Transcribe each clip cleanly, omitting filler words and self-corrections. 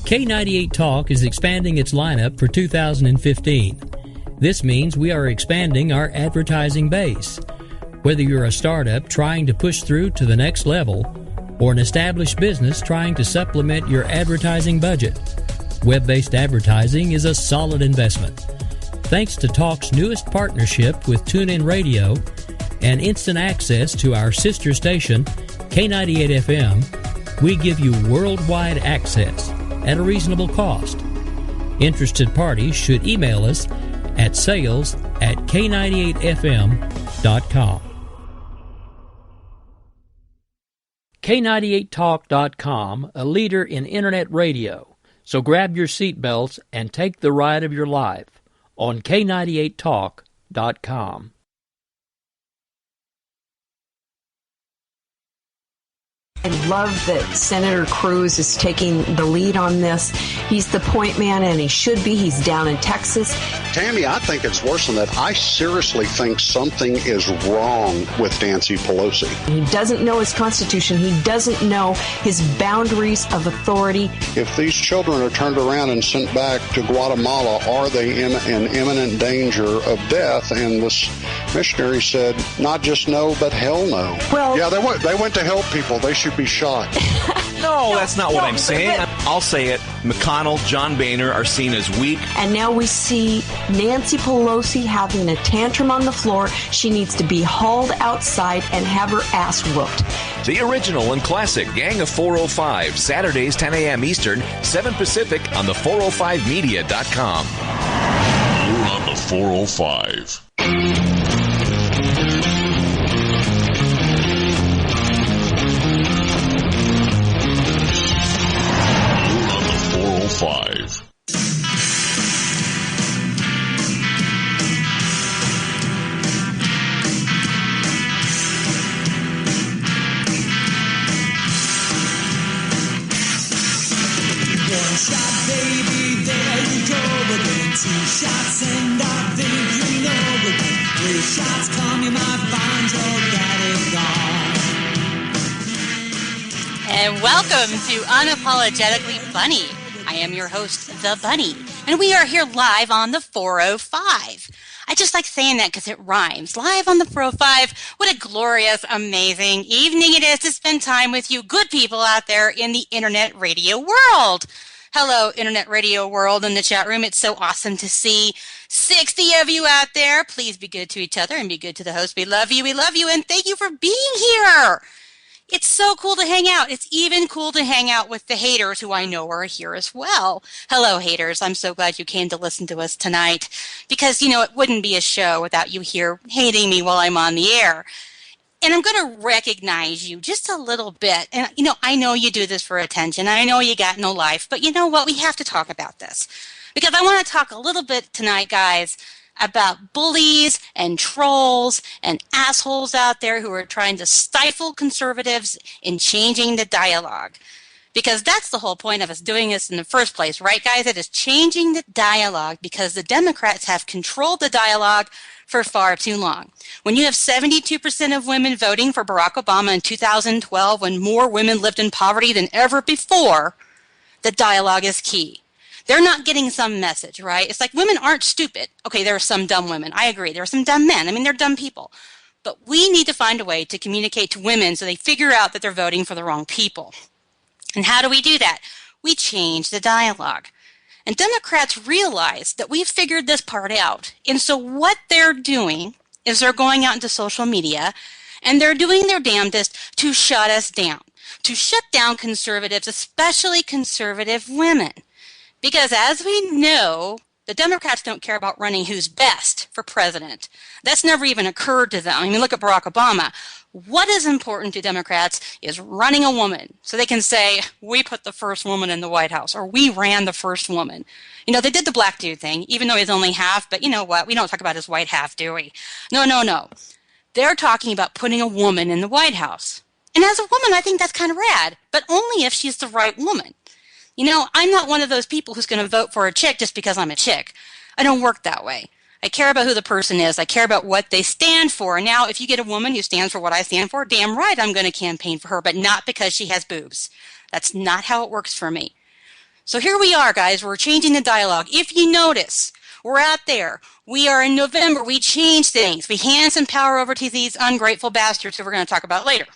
K98 Talk is expanding its lineup for 2015. This means we are expanding our advertising base. Whether you're a startup trying to push through to the next level, or an established business trying to supplement your advertising budget, web-based advertising is a solid investment. Thanks to Talk's newest partnership with TuneIn Radio and instant access to our sister station, K98 FM, we give you worldwide access at a reasonable cost. Interested parties should email us at sales@k98fm.com. K98talk.com, a leader in Internet radio. So grab your seatbelts and take the ride of your life on K98talk.com. I love that Senator Cruz is taking the lead on this. He's the point man, and he should be. He's down in Texas. Tammy, I think it's worse than that. I seriously think something is wrong with Nancy Pelosi. He doesn't know his Constitution. He doesn't know his boundaries of authority. If these children are turned around and sent back to Guatemala, are they in imminent danger of death? And this missionary said, not just no, but hell no. Well, yeah, they went to help people. They should be shot. No, that's not what I'm saying. I'll say it. McConnell, John Boehner are seen as weak. And now we see Nancy Pelosi having a tantrum on the floor. She needs to be hauled outside and have her ass whooped. The original and classic Gang of 405, Saturdays 10 a.m. Eastern, 7 Pacific on the 405media.com. You're on the 405. 405. One shot, baby, there you go again. 2 shots and I think you know again. 3 shots come, you might find your daddy gone. And welcome to Unapologetically Bunny. I am your host, The Bunny, and we are here live on the 405. I just like saying that because it rhymes. Live on the 405. What a glorious, amazing evening it is to spend time with you good people out there in the Internet radio world. Hello, Internet radio world in the chat room. It's so awesome to see 60 of you out there. Please be good to each other and be good to the host. We love you, and thank you for being here. It's so cool to hang out. It's even cool to hang out with the haters who I know are here as well. Hello, haters. I'm so glad you came to listen to us tonight because, it wouldn't be a show without you here hating me while I'm on the air. And I'm going to recognize you just a little bit. And, I know you do this for attention. I know you got no life. But you know what? We have to talk about this because I want to talk a little bit tonight, guys, about bullies and trolls and assholes out there who are trying to stifle conservatives in changing the dialogue. Because that's the whole point of us doing this in the first place, right, guys? It is changing the dialogue because the Democrats have controlled the dialogue for far too long. When you have 72% of women voting for Barack Obama in 2012, when more women lived in poverty than ever before, the dialogue is key. They're not getting some message, right? It's like women aren't stupid. Okay, there are some dumb women. I agree. There are some dumb men. They're dumb people. But we need to find a way to communicate to women so they figure out that they're voting for the wrong people. And how do we do that? We change the dialogue. And Democrats realize that we've figured this part out. And so what they're doing is they're going out into social media and they're doing their damnedest to shut us down, to shut down conservatives, especially conservative women. Because as we know, the Democrats don't care about running who's best for president. That's never even occurred to them. Look at Barack Obama. What is important to Democrats is running a woman. So they can say, we put the first woman in the White House, or we ran the first woman. They did the black dude thing, even though he's only half, but you know what? We don't talk about his white half, do we? No. They're talking about putting a woman in the White House. And as a woman, I think that's kind of rad, but only if she's the right woman. I'm not one of those people who's going to vote for a chick just because I'm a chick. I don't work that way. I care about who the person is. I care about what they stand for. Now, if you get a woman who stands for what I stand for, damn right I'm going to campaign for her, but not because she has boobs. That's not how it works for me. So here we are, guys. We're changing the dialogue. If you notice, we're out there. We are in November. We change things. We hand some power over to these ungrateful bastards who we're going to talk about later.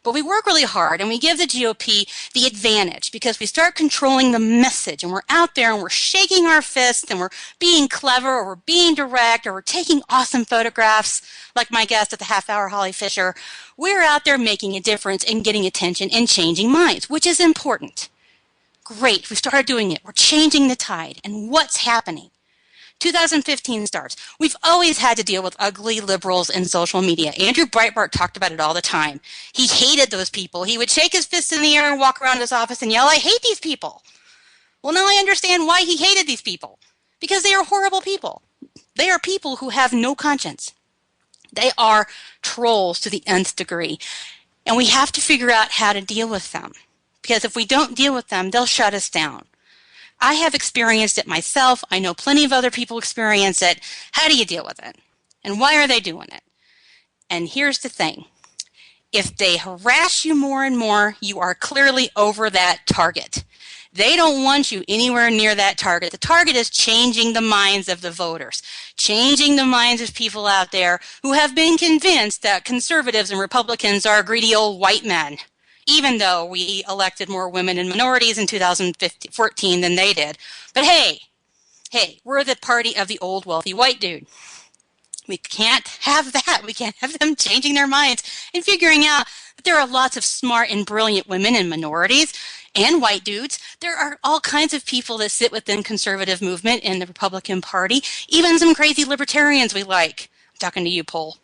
But we work really hard, and we give the GOP the advantage because we start controlling the message, and we're out there, and we're shaking our fists, and we're being clever, or we're being direct, or we're taking awesome photographs, like my guest at the half hour, Holly Fisher. We're out there making a difference and getting attention and changing minds, which is important. Great, we started doing it. We're changing the tide, and what's happening? 2015 starts. We've always had to deal with ugly liberals in social media. Andrew Breitbart talked about it all the time. He hated those people. He would shake his fist in the air and walk around his office and yell, "I hate these people." Well, now I understand why he hated these people. Because they are horrible people. They are people who have no conscience. They are trolls to the nth degree. And we have to figure out how to deal with them. Because if we don't deal with them, they'll shut us down. I have experienced it myself. I know plenty of other people experience it. How do you deal with it? And why are they doing it? And here's the thing. If they harass you more and more, you are clearly over that target. They don't want you anywhere near that target. The target is changing the minds of the voters, changing the minds of people out there who have been convinced that conservatives and Republicans are greedy old white men, even though we elected more women and minorities in 2014 than they did. But hey, we're the party of the old wealthy white dude. We can't have that. We can't have them changing their minds and figuring out that there are lots of smart and brilliant women and minorities and white dudes. There are all kinds of people that sit within conservative movement in the Republican Party, even some crazy libertarians we like. Talking to you, Paul.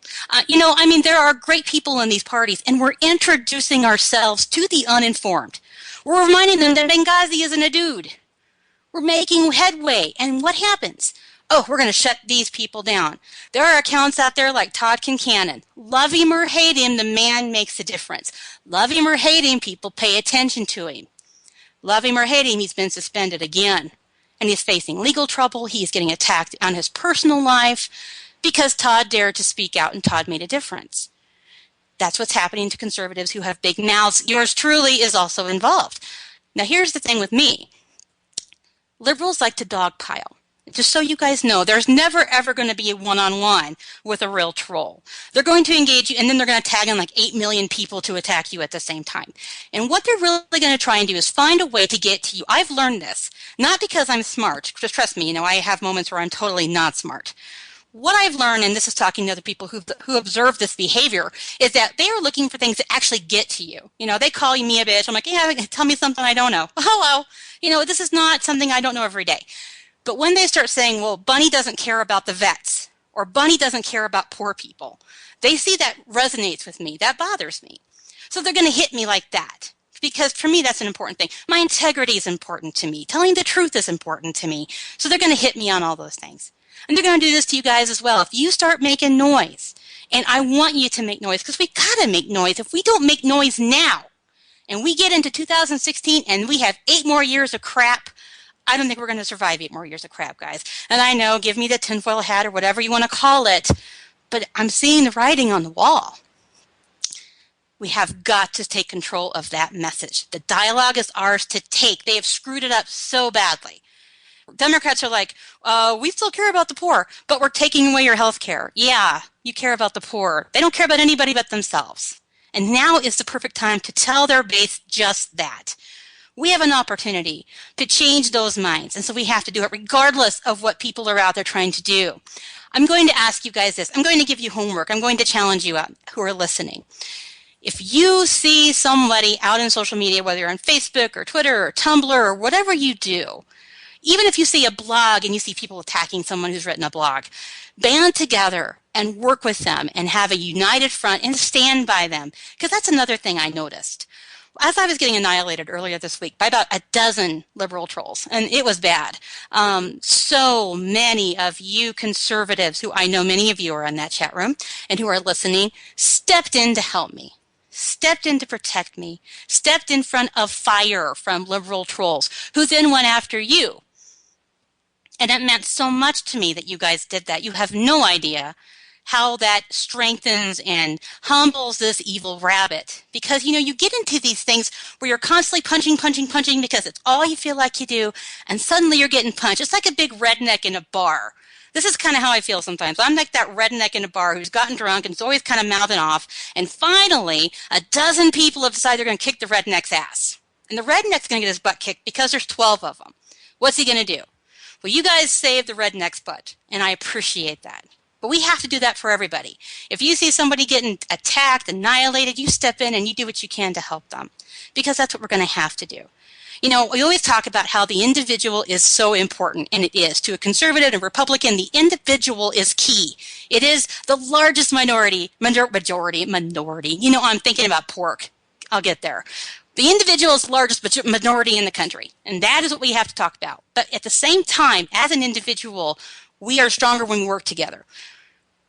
There are great people in these parties, and we're introducing ourselves to the uninformed. We're reminding them that Benghazi isn't a dude. We're making headway, and what happens? Oh, we're going to shut these people down. There are accounts out there like Todd Kincannon. Love him or hate him, the man makes a difference. Love him or hate him, people pay attention to him. Love him or hate him, he's been suspended again. And he's facing legal trouble. He's getting attacked on his personal life, because Todd dared to speak out and Todd made a difference. That's what's happening to conservatives who have big mouths. Yours truly is also involved. Now, here's the thing with me. Liberals like to dogpile. Just so you guys know, there's never, ever going to be a one-on-one with a real troll. They're going to engage you, and then they're going to tag in like 8 million people to attack you at the same time. And what they're really going to try and do is find a way to get to you. I've learned this, not because I'm smart. Just trust me, I have moments where I'm totally not smart. What I've learned, and this is talking to other people who observe this behavior, is that they are looking for things that actually get to you. They call me a bitch. I'm like, yeah, tell me something I don't know. Hello. This is not something I don't know every day. But when they start saying, well, Bunny doesn't care about the vets, or Bunny doesn't care about poor people, they see that resonates with me. That bothers me. So they're going to hit me like that. Because for me, that's an important thing. My integrity is important to me. Telling the truth is important to me. So they're going to hit me on all those things. And they're going to do this to you guys as well. If you start making noise, and I want you to make noise, because we got to make noise. If we don't make noise now, and we get into 2016, and we have 8 more years of crap, I don't think we're going to survive 8 more years of crap, guys. And I know, give me the tinfoil hat or whatever you want to call it, but I'm seeing the writing on the wall. We have got to take control of that message. The dialogue is ours to take. They have screwed it up so badly. Democrats are like, we still care about the poor, but we're taking away your health care. Yeah, you care about the poor. They don't care about anybody but themselves. And now is the perfect time to tell their base just that. We have an opportunity to change those minds, and so we have to do it regardless of what people are out there trying to do. I'm going to ask you guys this. I'm going to give you homework. I'm going to challenge you out who are listening. If you see somebody out in social media, whether you're on Facebook or Twitter or Tumblr or whatever you do, even if you see a blog and you see people attacking someone who's written a blog, band together and work with them and have a united front and stand by them. Because that's another thing I noticed. As I was getting annihilated earlier this week by about a dozen liberal trolls, and it was bad. So many of you conservatives, who I know many of you are in that chat room and who are listening, stepped in to help me. Stepped in to protect me, stepped in front of fire from liberal trolls, who then went after you. And it meant so much to me that you guys did that. You have no idea how that strengthens and humbles this evil rabbit. Because, you get into these things where you're constantly punching because it's all you feel like you do, and suddenly you're getting punched. It's like a big redneck in a bar. This is kind of how I feel sometimes. I'm like that redneck in a bar who's gotten drunk and is always kind of mouthing off, and finally, a dozen people have decided they're going to kick the redneck's ass. And the redneck's going to get his butt kicked because there's 12 of them. What's he going to do? Well, you guys saved the redneck's butt, and I appreciate that. But we have to do that for everybody. If you see somebody getting attacked, annihilated, you step in and you do what you can to help them. Because that's what we're going to have to do. We always talk about how the individual is so important, and it is. To a conservative and Republican, the individual is key. It is the largest minority. I'm thinking about pork. I'll get there. The individual is the largest minority in the country, and that is what we have to talk about. But at the same time, as an individual, we are stronger when we work together.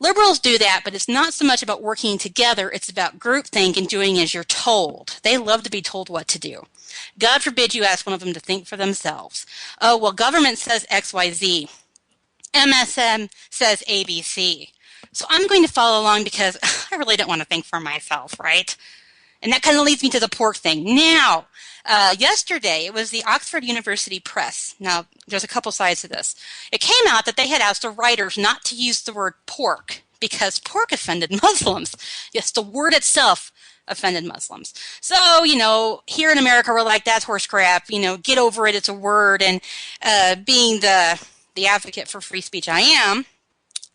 Liberals do that, but it's not so much about working together. It's about groupthink and doing as you're told. They love to be told what to do. God forbid you ask one of them to think for themselves. Oh, well, government says XYZ. MSM says ABC. So I'm going to follow along because I really don't want to think for myself, right? And that kind of leads me to the pork thing. Now, yesterday, it was the Oxford University Press. Now, there's a couple sides to this. It came out that they had asked the writers not to use the word pork because pork offended Muslims. Yes, the word itself offended Muslims. So, here in America, we're like, that's horse crap. Get over it. It's a word. And being the advocate for free speech I am,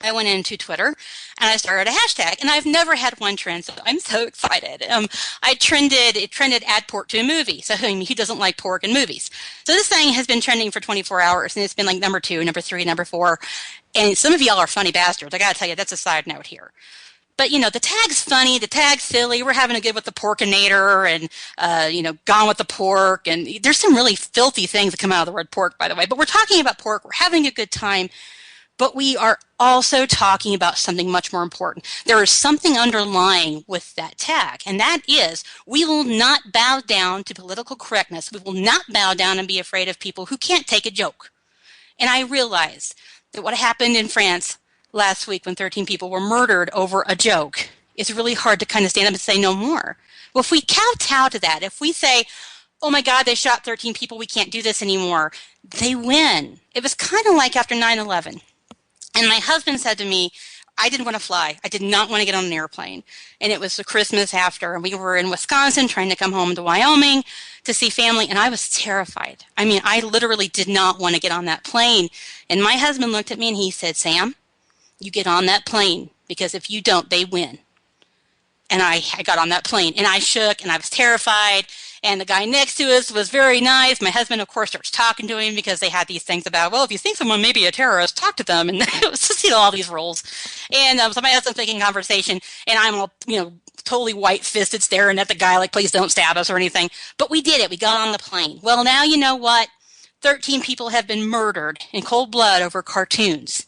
I went into Twitter and I started a hashtag, and I've never had one trend, so I'm so excited. It trended add pork to a movie. So who doesn't like pork in movies? So this thing has been trending for 24 hours, and it's been like number 2, number 3, number 4. And some of y'all are funny bastards. I got to tell you, that's a side note here. But, the tag's funny, the tag's silly. We're having a good with the porkinator and, gone with the pork. And there's some really filthy things that come out of the word pork, by the way. But we're talking about pork. We're having a good time. But we are also talking about something much more important. There is something underlying with that tag, and that is we will not bow down to political correctness. We will not bow down and be afraid of people who can't take a joke. And I realize that what happened in France last week when 13 people were murdered over a joke is really hard to kind of stand up and say no more. Well, if we kowtow to that, if we say, oh my God, they shot 13 people, we can't do this anymore, they win. It was kind of like after 9/11. And my husband said to me, I didn't want to fly. I did not want to get on an airplane. And it was the Christmas after, and we were in Wisconsin trying to come home to Wyoming to see family, and I was terrified. I mean, I literally did not want to get on that plane. And my husband looked at me and he said, Sam, you get on that plane, because if you don't, they win. And I got on that plane, and I shook, and I was terrified. And the guy next to us was very nice. My husband, of course, starts talking to him because they had these things about, well, if you think someone may be a terrorist, talk to them. And it was just, all these rules. And so my husband's making conversation, and I'm all, totally white-fisted staring at the guy like, please don't stab us or anything. But we did it. We got on the plane. Well, now you know what? 13 people have been murdered in cold blood over cartoons.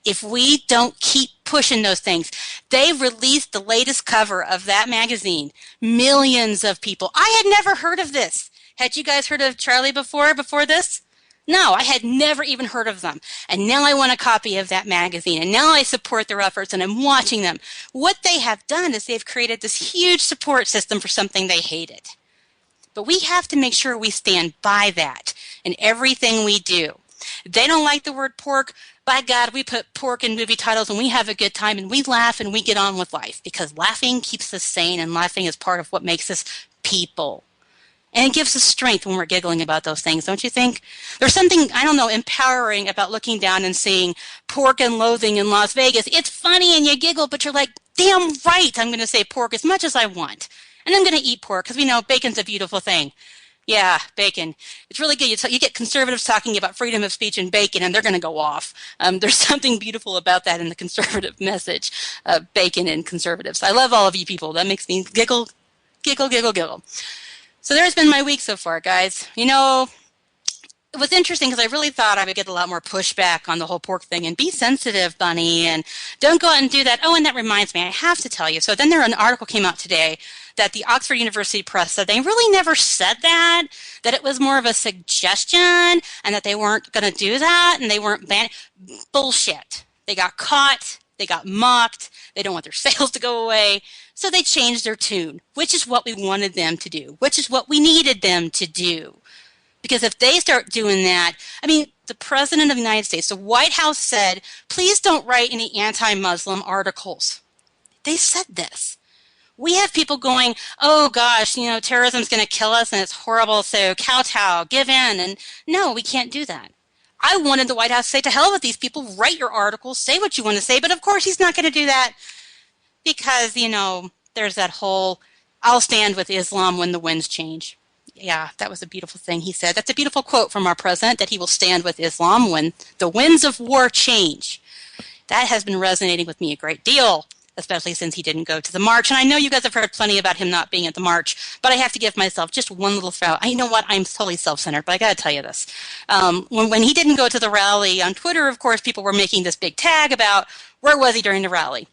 If we don't keep pushing those things, they released the latest cover of that magazine. Millions of people. I had never heard of this. Had you guys heard of Charlie before this? No, I had never even heard of them. And now I want a copy of that magazine. And now I support their efforts, and I'm watching them. What they have done is they've created this huge support system for something they hated. But we have to make sure we stand by that in everything we do. They don't like the word pork. By God, we put pork in movie titles and we have a good time and we laugh and we get on with life, because laughing keeps us sane, and laughing is part of what makes us people. And it gives us strength when we're giggling about those things, don't you think? There's something, empowering about looking down and seeing pork and loathing in Las Vegas. It's funny and you giggle, but you're like, damn right, I'm going to say pork as much as I want. And I'm going to eat pork because we know bacon's a beautiful thing. Yeah, bacon. It's really good. You get conservatives talking about freedom of speech and bacon, and they're going to go off. There's something beautiful about that in the conservative message, bacon and conservatives. I love all of you people. That makes me giggle, giggle, giggle, giggle. So there's been my week so far, guys. It was interesting because I really thought I would get a lot more pushback on the whole pork thing, and be sensitive, Bunny, and don't go out and do that. Oh, and that reminds me, I have to tell you. So then an article came out today that the Oxford University Press said they really never said that it was more of a suggestion, and that they weren't going to do that, and they weren't banned. Bullshit. They got caught. They got mocked. They don't want their sales to go away. So they changed their tune, which is what we wanted them to do, which is what we needed them to do. Because if they start doing that, I mean, the President of the United States, the White House said, please don't write any anti-Muslim articles. They said this. We have people going, oh gosh, terrorism's going to kill us and it's horrible, so kowtow, give in. And no, we can't do that. I wanted the White House to say, to hell with these people, write your articles, say what you want to say. But of course, he's not going to do that because, there's that whole, I'll stand with Islam when the winds change. Yeah, that was a beautiful thing he said. That's a beautiful quote from our president, that he will stand with Islam when the winds of war change. That has been resonating with me a great deal, especially since he didn't go to the march. And I know you guys have heard plenty about him not being at the march, but I have to give myself just one little throw. You know what? I'm totally self-centered, but I got to tell you this. When he didn't go to the rally on Twitter, of course, people were making this big tag about where was he during the rally.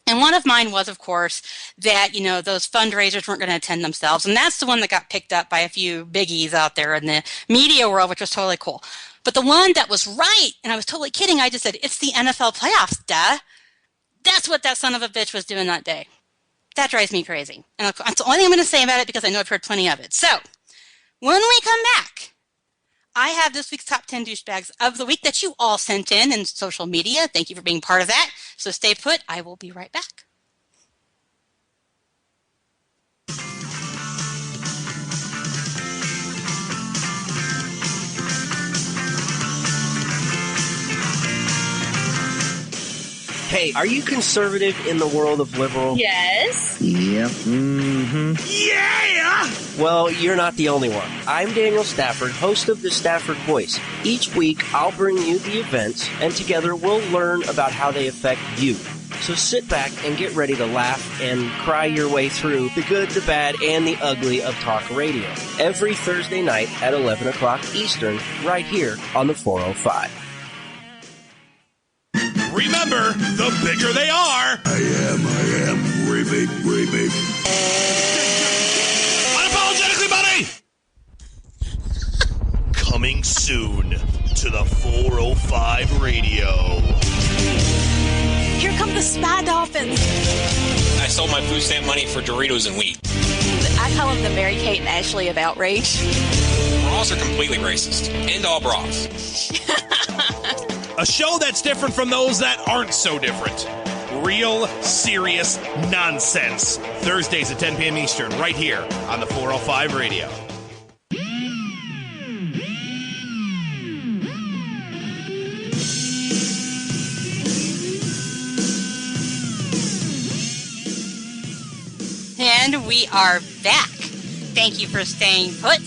And one of mine was, of course, that, those fundraisers weren't going to attend themselves. And that's the one that got picked up by a few biggies out there in the media world, which was totally cool. But the one that was right, and I was totally kidding, I just said, it's the NFL playoffs, duh. That's what that son of a bitch was doing that day. That drives me crazy. And that's the only thing I'm going to say about it because I know I've heard plenty of it. So, when we come back, I have this week's top 10 douchebags of the week that you all sent in social media. Thank you for being part of that. So stay put. I will be right back. Hey, are you conservative in the world of liberal? Yes. Yep. Mm-hmm. Yeah! Well, you're not the only one. I'm Daniel Stafford, host of the Stafford Voice. Each week, I'll bring you the events, and together we'll learn about how they affect you. So sit back and get ready to laugh and cry your way through the good, the bad, and the ugly of talk radio. Every Thursday night at 11 o'clock Eastern, right here on the 405. Remember, the bigger they are, I am dreaming. Unapologetically Bunny! Coming soon to the 405 radio. Here come the spy dolphins. I sold my food stamp money for Doritos and wheat. I call them the Mary-Kate and Ashley of outrage. Bras are completely racist. End all bras. A show that's different from those that aren't so different. Real, serious nonsense. Thursdays at 10 p.m. Eastern, right here on the 405 radio. And we are back. Thank you for staying put.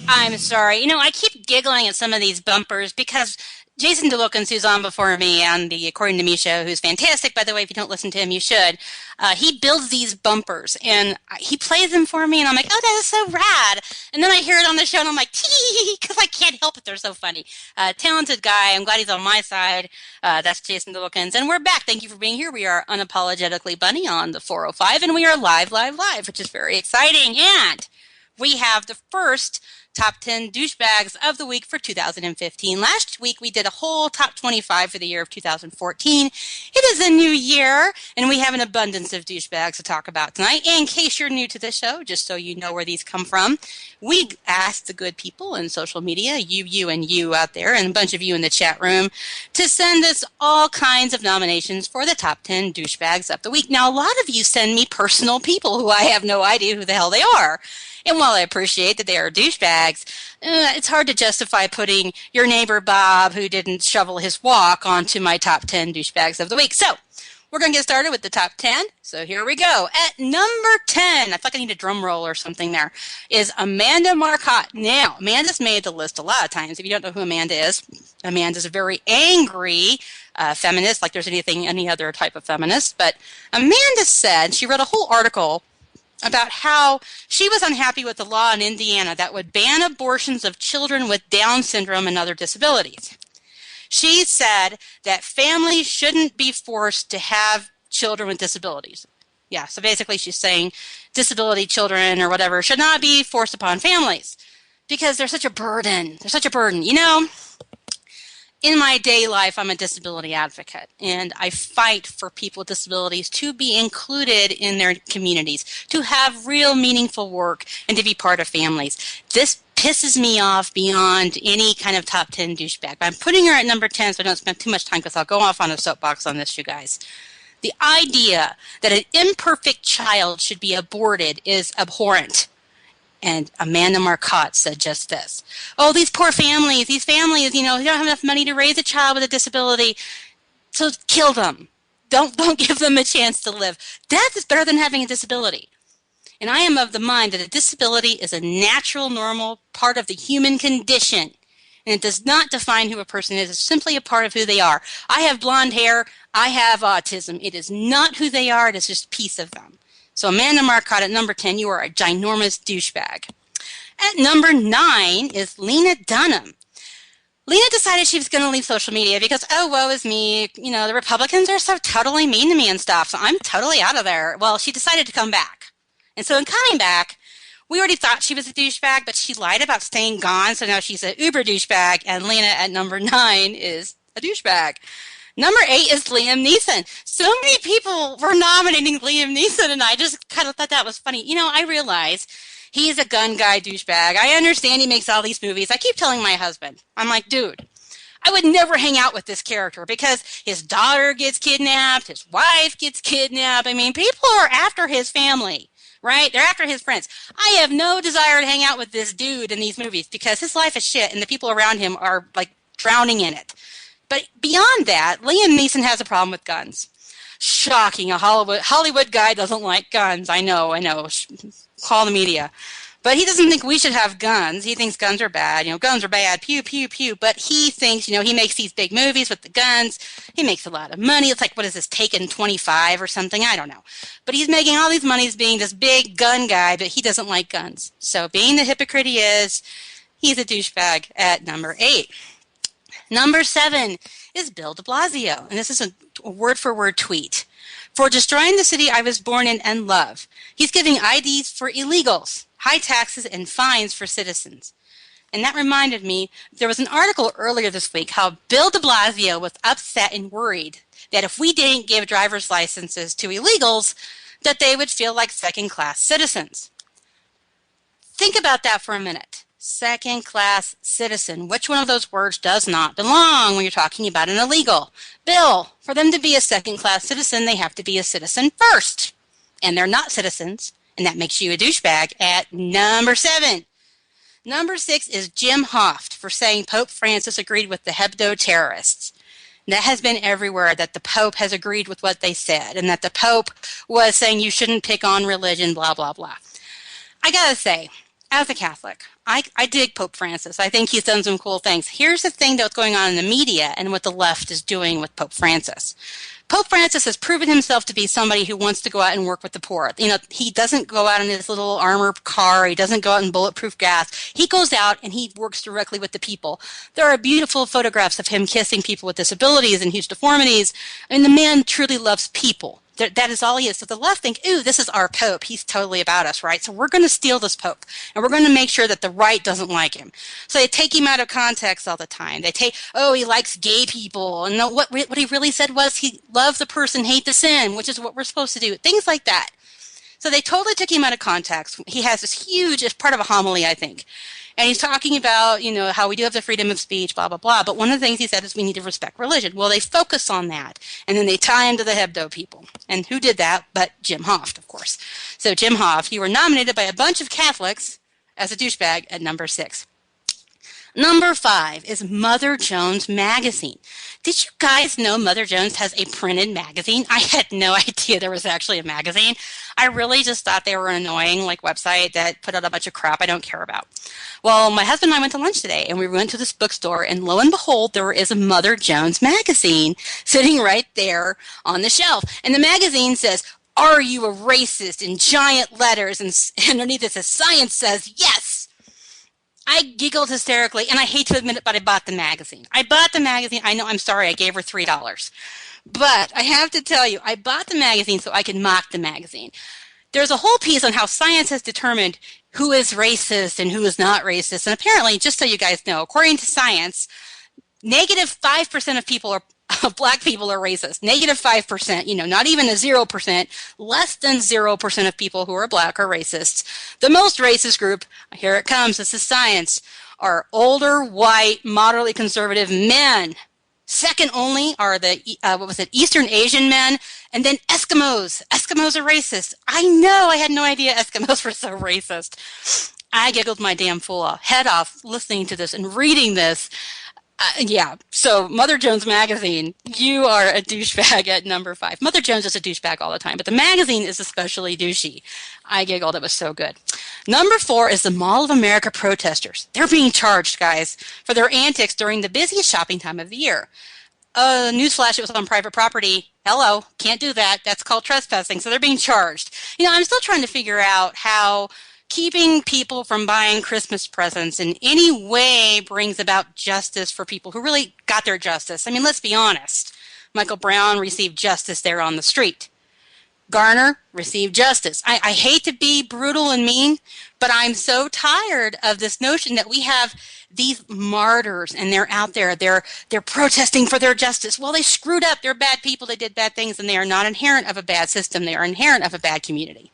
I'm sorry. I keep giggling at some of these bumpers because Jason DeLucans, who's on before me on the According to Me show, who's fantastic, by the way, if you don't listen to him, you should. He builds these bumpers, and he plays them for me, and I'm like, oh, that is so rad. And then I hear it on the show, and I'm like, tee, because I can't help it. They're so funny. Talented guy. I'm glad he's on my side. That's Jason DeLucans. And we're back. Thank you for being here. We are Unapologetically Bunny on the 405, and we are live, which is very exciting. And we have the first top 10 douchebags of the week for 2015. Last week, we did a whole top 25 for the year of 2014. It is a new year, and we have an abundance of douchebags to talk about tonight. In case you're new to the show, just so you know where these come from, we asked the good people in social media, you, and you out there, and a bunch of you in the chat room, to send us all kinds of nominations for the top 10 douchebags of the week. Now, a lot of you send me personal people who I have no idea who the hell they are. And while I appreciate that they are douchebags, it's hard to justify putting your neighbor Bob, who didn't shovel his walk, onto my top 10 douchebags of the week. So we're going to get started with the top 10. So here we go. At number 10, I feel like I need a drum roll or something there, is Amanda Marcotte. Now, Amanda's made the list a lot of times. If you don't know who Amanda is, Amanda's a very angry feminist, like there's any other type of feminist. But Amanda said, she wrote a whole article about how she was unhappy with the law in Indiana that would ban abortions of children with Down syndrome and other disabilities. She said that families shouldn't be forced to have children with disabilities. Yeah, so basically she's saying disability children or whatever should not be forced upon families because they're such a burden. They're such a burden. In my day life, I'm a disability advocate, and I fight for people with disabilities to be included in their communities, to have real meaningful work, and to be part of families. This pisses me off beyond any kind of top 10 douchebag. I'm putting her at number 10 so I don't spend too much time because I'll go off on a soapbox on this, you guys. The idea that an imperfect child should be aborted is abhorrent. And Amanda Marcotte said just this. Oh, these poor families, they don't have enough money to raise a child with a disability, so kill them. Don't give them a chance to live. Death is better than having a disability. And I am of the mind that a disability is a natural, normal part of the human condition. And it does not define who a person is. It's simply a part of who they are. I have blonde hair. I have autism. It is not who they are. It is just a piece of them. So Amanda Marcotte at number 10, you are a ginormous douchebag. At number 9 is Lena Dunham. Lena decided she was going to leave social media because, oh, woe is me. The Republicans are so totally mean to me and stuff, so I'm totally out of there. Well, she decided to come back. And so in coming back, we already thought she was a douchebag, but she lied about staying gone, so now she's an uber douchebag, and Lena at number 9 is a douchebag. Number 8 is Liam Neeson. So many people were nominating Liam Neeson, and I just kind of thought that was funny. I realize he's a gun guy douchebag. I understand he makes all these movies. I keep telling my husband, I'm like, dude, I would never hang out with this character because his daughter gets kidnapped, his wife gets kidnapped. I mean, people are after his family, right? They're after his friends. I have no desire to hang out with this dude in these movies because his life is shit, and the people around him are, like, drowning in it. But beyond that, Liam Neeson has a problem with guns. Shocking. A Hollywood guy doesn't like guns. I know. Call the media. But he doesn't think we should have guns. He thinks guns are bad. Guns are bad. Pew, pew, pew. But he thinks, he makes these big movies with the guns. He makes a lot of money. It's like, what is this, Taken 25 or something? I don't know. But he's making all these monies being this big gun guy, but he doesn't like guns. So being the hypocrite he is, he's a douchebag at number 8. Number 7 is Bill de Blasio, and this is a word-for-word tweet. For destroying the city I was born in and love, he's giving IDs for illegals, high taxes, and fines for citizens. And that reminded me, there was an article earlier this week how Bill de Blasio was upset and worried that if we didn't give driver's licenses to illegals, that they would feel like second-class citizens. Think about that for a minute. Second-class citizen. Which one of those words does not belong when you're talking about an illegal? Bill, for them to be a second-class citizen, they have to be a citizen first. And they're not citizens, and that makes you a douchebag at number 7. Number 6 is Jim Hoft for saying Pope Francis agreed with the Hebdo terrorists. That has been everywhere, that the Pope has agreed with what they said, and that the Pope was saying you shouldn't pick on religion, blah, blah, blah. I gotta say, as a Catholic, I dig Pope Francis. I think he's done some cool things. Here's the thing that's going on in the media and what the left is doing with Pope Francis. Pope Francis has proven himself to be somebody who wants to go out and work with the poor. He doesn't go out in his little armored car. He doesn't go out in bulletproof gas. He goes out and he works directly with the people. There are beautiful photographs of him kissing people with disabilities and huge deformities. And the man truly loves people. That is all he is. So the left think, ooh, this is our Pope. He's totally about us, right? So we're going to steal this Pope. And we're going to make sure that the right doesn't like him. So they take him out of context all the time. They take, oh, he likes gay people. And what he really said was he loved the person, hate the sin, which is what we're supposed to do. Things like that. So they totally took him out of context. He has this huge, as part of a homily, I think. And he's talking about, how we do have the freedom of speech, blah, blah, blah. But one of the things he said is we need to respect religion. Well, they focus on that. And then they tie him to the Hebdo people. And who did that? But Jim Hoft, of course. So Jim Hoft, you were nominated by a bunch of Catholics as a douchebag at number 6. Number 5 is Mother Jones Magazine. Did you guys know Mother Jones has a printed magazine? I had no idea there was actually a magazine. I really just thought they were an annoying website that put out a bunch of crap I don't care about. Well, my husband and I went to lunch today, and we went to this bookstore, and lo and behold, there is a Mother Jones magazine sitting right there on the shelf. And the magazine says, "Are you a racist?" in giant letters, and underneath it says, "Science says yes." I giggled hysterically, and I hate to admit it, but I bought the magazine. I bought the magazine. I know, I'm sorry, I gave her $3. But I have to tell you, I bought the magazine so I could mock the magazine. There's a whole piece on how science has determined who is racist and who is not racist. And apparently, just so you guys know, according to science, Negative 5% of people are of black people are racist. Negative 5%, not even a 0%, less than 0% of people who are black are racists. The most racist group, here it comes, this is science, are older, white, moderately conservative men. Second only are the, Eastern Asian men, and then Eskimos. Eskimos are racist. I know, I had no idea Eskimos were so racist. I giggled my damn head off listening to this and reading this. Yeah, so Mother Jones Magazine, you are a douchebag at number 5. Mother Jones is a douchebag all the time, but the magazine is especially douchey. I giggled, it was so good. Number 4 is the Mall of America protesters. They're being charged, guys, for their antics during the busiest shopping time of the year. Newsflash, it was on private property. Hello, can't do that. That's called trespassing, so they're being charged. I'm still trying to figure out how keeping people from buying Christmas presents in any way brings about justice for people who really got their justice. I mean, let's be honest. Michael Brown received justice there on the street. Garner received justice. I hate to be brutal and mean, but I'm so tired of this notion that we have these martyrs and they're out there. They're protesting for their justice. Well, they screwed up. They're bad people. They did bad things, and they are not inherent of a bad system. They are inherent of a bad community.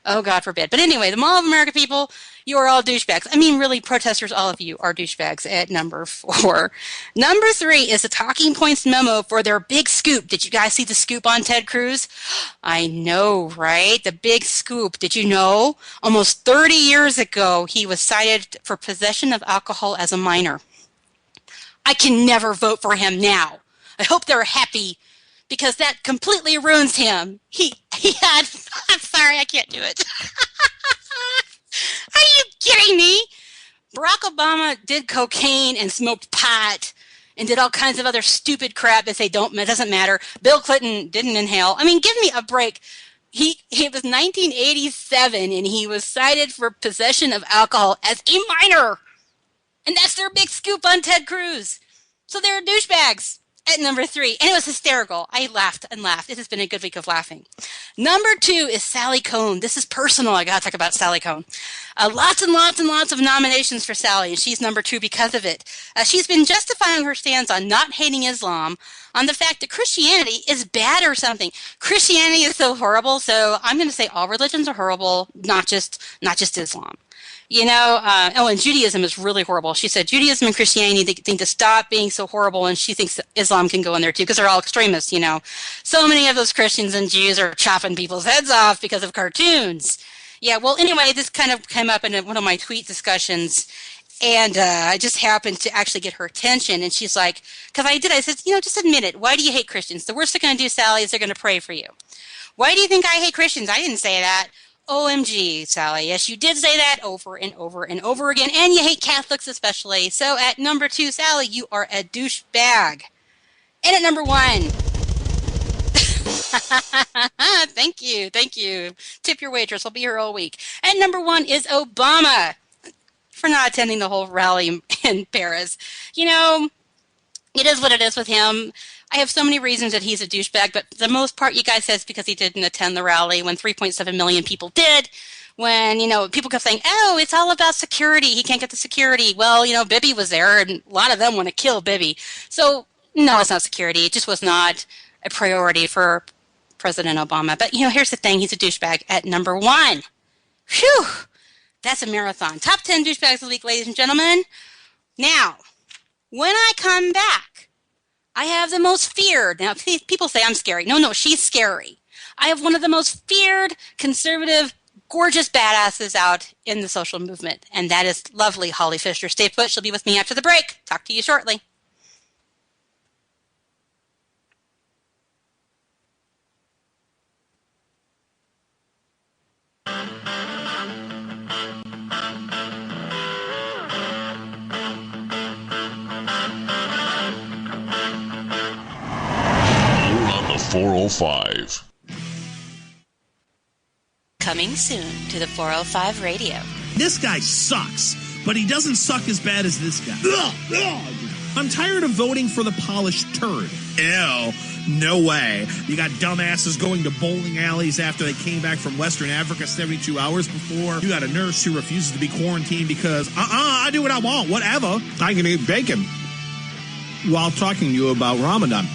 Oh, God forbid. But anyway, the Mall of America people, you are all douchebags. I mean, really, protesters, all of you are douchebags at number 4. Number 3 is the Talking Points memo for their big scoop. Did you guys see the scoop on Ted Cruz? I know, right? The big scoop. Did you know? Almost 30 years ago, he was cited for possession of alcohol as a minor. I can never vote for him now. I hope they're happy, because that completely ruins him. He had, I'm sorry, I can't do it. Are you kidding me? Barack Obama did cocaine and smoked pot and did all kinds of other stupid crap that say it doesn't matter. Bill Clinton didn't inhale. I mean, give me a break. It was 1987 and he was cited for possession of alcohol as a minor. And that's their big scoop on Ted Cruz. So they're douchebags. At number 3, and it was hysterical. I laughed and laughed. It has been a good week of laughing. Number 2 is Sally Kohn. This is personal. I got to talk about Sally Kohn. Lots and lots and lots of nominations for Sally, and she's number 2 because of it. She's been justifying her stance on not hating Islam, on the fact that Christianity is bad or something. Christianity is so horrible, so I'm going to say all religions are horrible, not just Islam. And Judaism is really horrible. She said Judaism and Christianity, they need to stop being so horrible, and she thinks Islam can go in there too, because they're all extremists, So many of those Christians and Jews are chopping people's heads off because of cartoons. Yeah, well, anyway, this kind of came up in one of my tweet discussions, and I just happened to actually get her attention, and she's like, because I said, just admit it. Why do you hate Christians? The worst they're going to do, Sally, is they're going to pray for you. Why do you think I hate Christians? I didn't say that. OMG, Sally. Yes, you did say that over and over and over again, and you hate Catholics especially. So at number 2, Sally, you are a douchebag. And at number 1, thank you. Tip your waitress. I'll be here all week. At number 1 is Obama for not attending the whole rally in Paris. It is what it is with him. I have so many reasons that he's a douchebag, but the most part, you guys, says because he didn't attend the rally when 3.7 million people did. When, people kept saying, oh, it's all about security. He can't get the security. Well, Bibi was there, and a lot of them want to kill Bibi. So, no, it's not security. It just was not a priority for President Obama. But, here's the thing. He's a douchebag at number 1. Whew. That's a marathon. Top 10 douchebags of the week, ladies and gentlemen. Now, when I come back, I have the most feared. Now, people say I'm scary. No, she's scary. I have one of the most feared, conservative, gorgeous badasses out in the social movement, and that is lovely Holly Fisher. Stay put. She'll be with me after the break. Talk to you shortly. You're on the 405. Coming soon to the 405 radio. This guy sucks, but he doesn't suck as bad as this guy. I'm tired of voting for the polished turd. Ew, no way. You got dumbasses going to bowling alleys after they came back from Western Africa 72 hours before. You got a nurse who refuses to be quarantined because, I do what I want, whatever. I can eat bacon. while talking to you about Ramadan.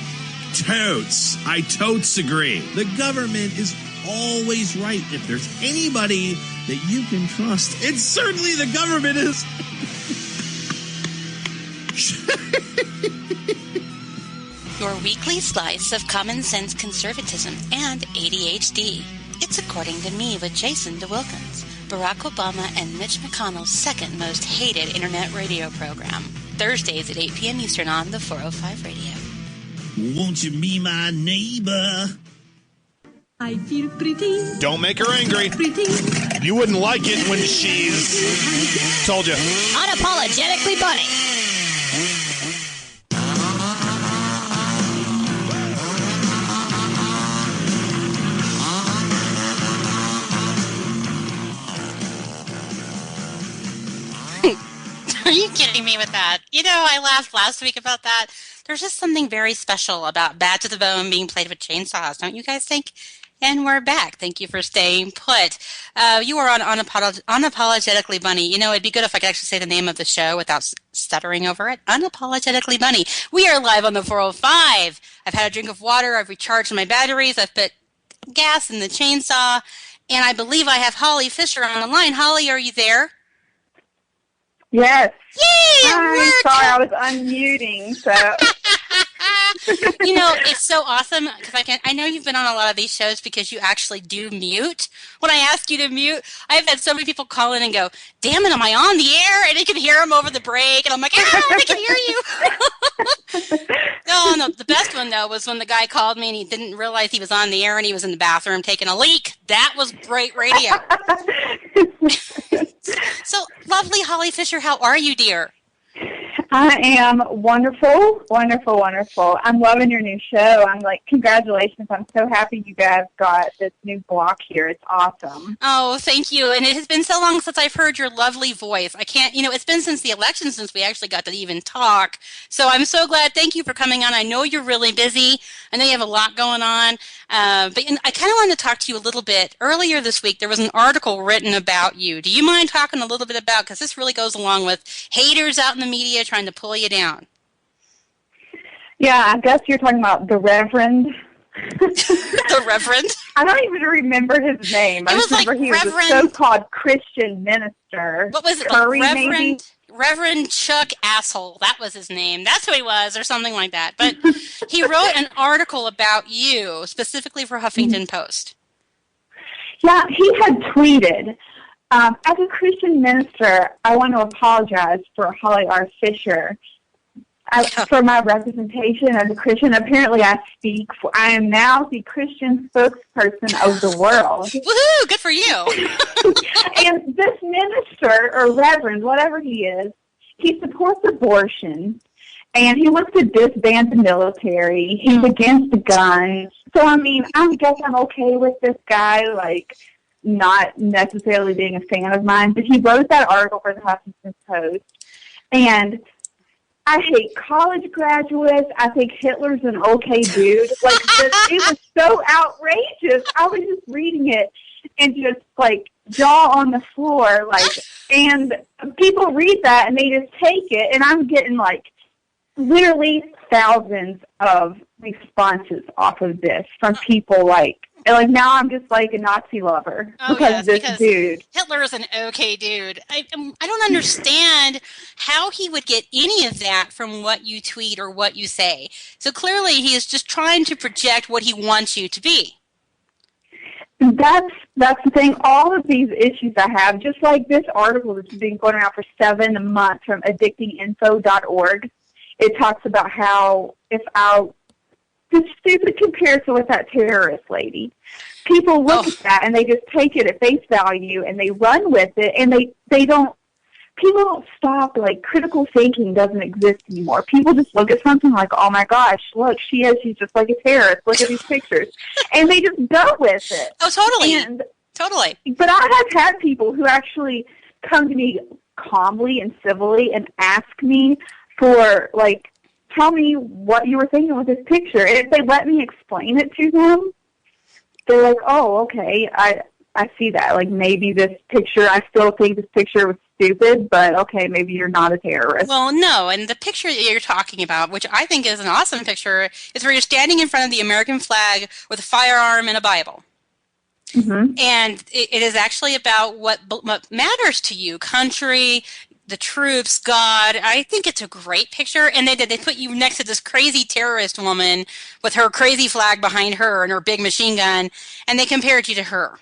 Totes. I totes agree. The government is always right. If there's anybody that you can trust, it's certainly the government is. Your weekly slice of common sense conservatism and ADHD. It's According to Me with Jason DeWilkins, Barack Obama and Mitch McConnell's second most hated internet radio program. Thursdays at 8 p.m. Eastern on the 405 Radio. Won't you be my neighbor? I feel pretty. Don't make her angry. Pretty. You wouldn't like it when she's... Told you. Unapologetically Bunny. Are you kidding me with that? You know, I laughed last week about that. There's just something very special about Bad to the Bone being played with chainsaws, don't you guys think? And we're back. Thank you for staying put. You are on Unapologetically Bunny. You know, it'd be good if I could actually say the name of the show without stuttering over it. Unapologetically Bunny. We are live on the 405. I've had a drink of water. I've recharged my batteries. I've put gas in the chainsaw. And I believe I have Holly Fisher on the line. Holly, are you there? Yes. Yay! Hi, sorry, I was unmuting, so... You know, it's so awesome because I know you've been on a lot of these shows because you actually do mute. When I ask you to mute, I've had so many people call in and go, damn it, am I on the air? And I can hear them over the break. And I'm like, I can hear you. No, the best one, though, was when the guy called me and he didn't realize he was on the air and he was in the bathroom taking a leak. That was great radio. So, lovely Holly Fisher, how are you, dear? I am wonderful, wonderful, wonderful. I'm loving your new show. I'm like, congratulations. I'm so happy you guys got this new block here. It's awesome. Oh, thank you. And it has been so long since I've heard your lovely voice. I can't, it's been since the election since we actually got to even talk. So I'm so glad. Thank you for coming on. I know you're really busy. I know you have a lot going on. But I kind of wanted to talk to you a little bit. Earlier this week, there was an article written about you. Do you mind talking a little bit about, because this really goes along with haters out in the media trying to pull you down? Yeah, I guess you're talking about the Reverend. The Reverend? I don't even remember his name. I remember he was a so-called Christian minister. What was it? Curry, Reverend? maybe? Reverend Chuck Asshole. That was his name. That's who he was, or something like that. But he wrote an article about you, specifically for Huffington Post. Yeah, he had tweeted, as a Christian minister, I want to apologize for Holly R. Fisher for my representation as a Christian. Apparently, I am now the Christian spokesperson of the world. Woohoo! Good for you. And this minister, or reverend, whatever he is, he supports abortion, and he wants to disband the military. He's against the guns. So, I mean, I guess I'm okay with this guy, like, not necessarily being a fan of mine, but he wrote that article for the Huffington Post, and I hate college graduates. I think Hitler's an okay dude. Like, it was so outrageous. I was just reading it and just, like, jaw on the floor, like, and people read that and they just take it, and I'm getting, like, literally thousands of responses off of this from people, like now I'm just like a Nazi lover because dude. Hitler is an okay dude. I don't understand how he would get any of that from what you tweet or what you say. So clearly he is just trying to project what he wants you to be. That's the thing. All of these issues I have, just like this article that's been going around for 7 months from addictinginfo.org, it talks about how the stupid comparison with that terrorist lady. People look at that and they just take it at face value and they run with it, and they don't. People don't stop. Like, critical thinking doesn't exist anymore. People just look at something like, oh my gosh, look, she's just like a terrorist. Look at these pictures, and they just go with it. Oh, totally, totally. But I have had people who actually come to me calmly and civilly and ask me for, like, tell me what you were thinking with this picture. And if they let me explain it to them, they're like, oh, okay, I see that. Like, maybe this picture, I still think this picture was stupid, but okay, maybe you're not a terrorist. Well, no, and the picture that you're talking about, which I think is an awesome picture, is where you're standing in front of the American flag with a firearm and a Bible. Mm-hmm. And it is actually about what matters to you, country, the troops, God. I think it's a great picture, and they put you next to this crazy terrorist woman with her crazy flag behind her and her big machine gun, and they compared you to her.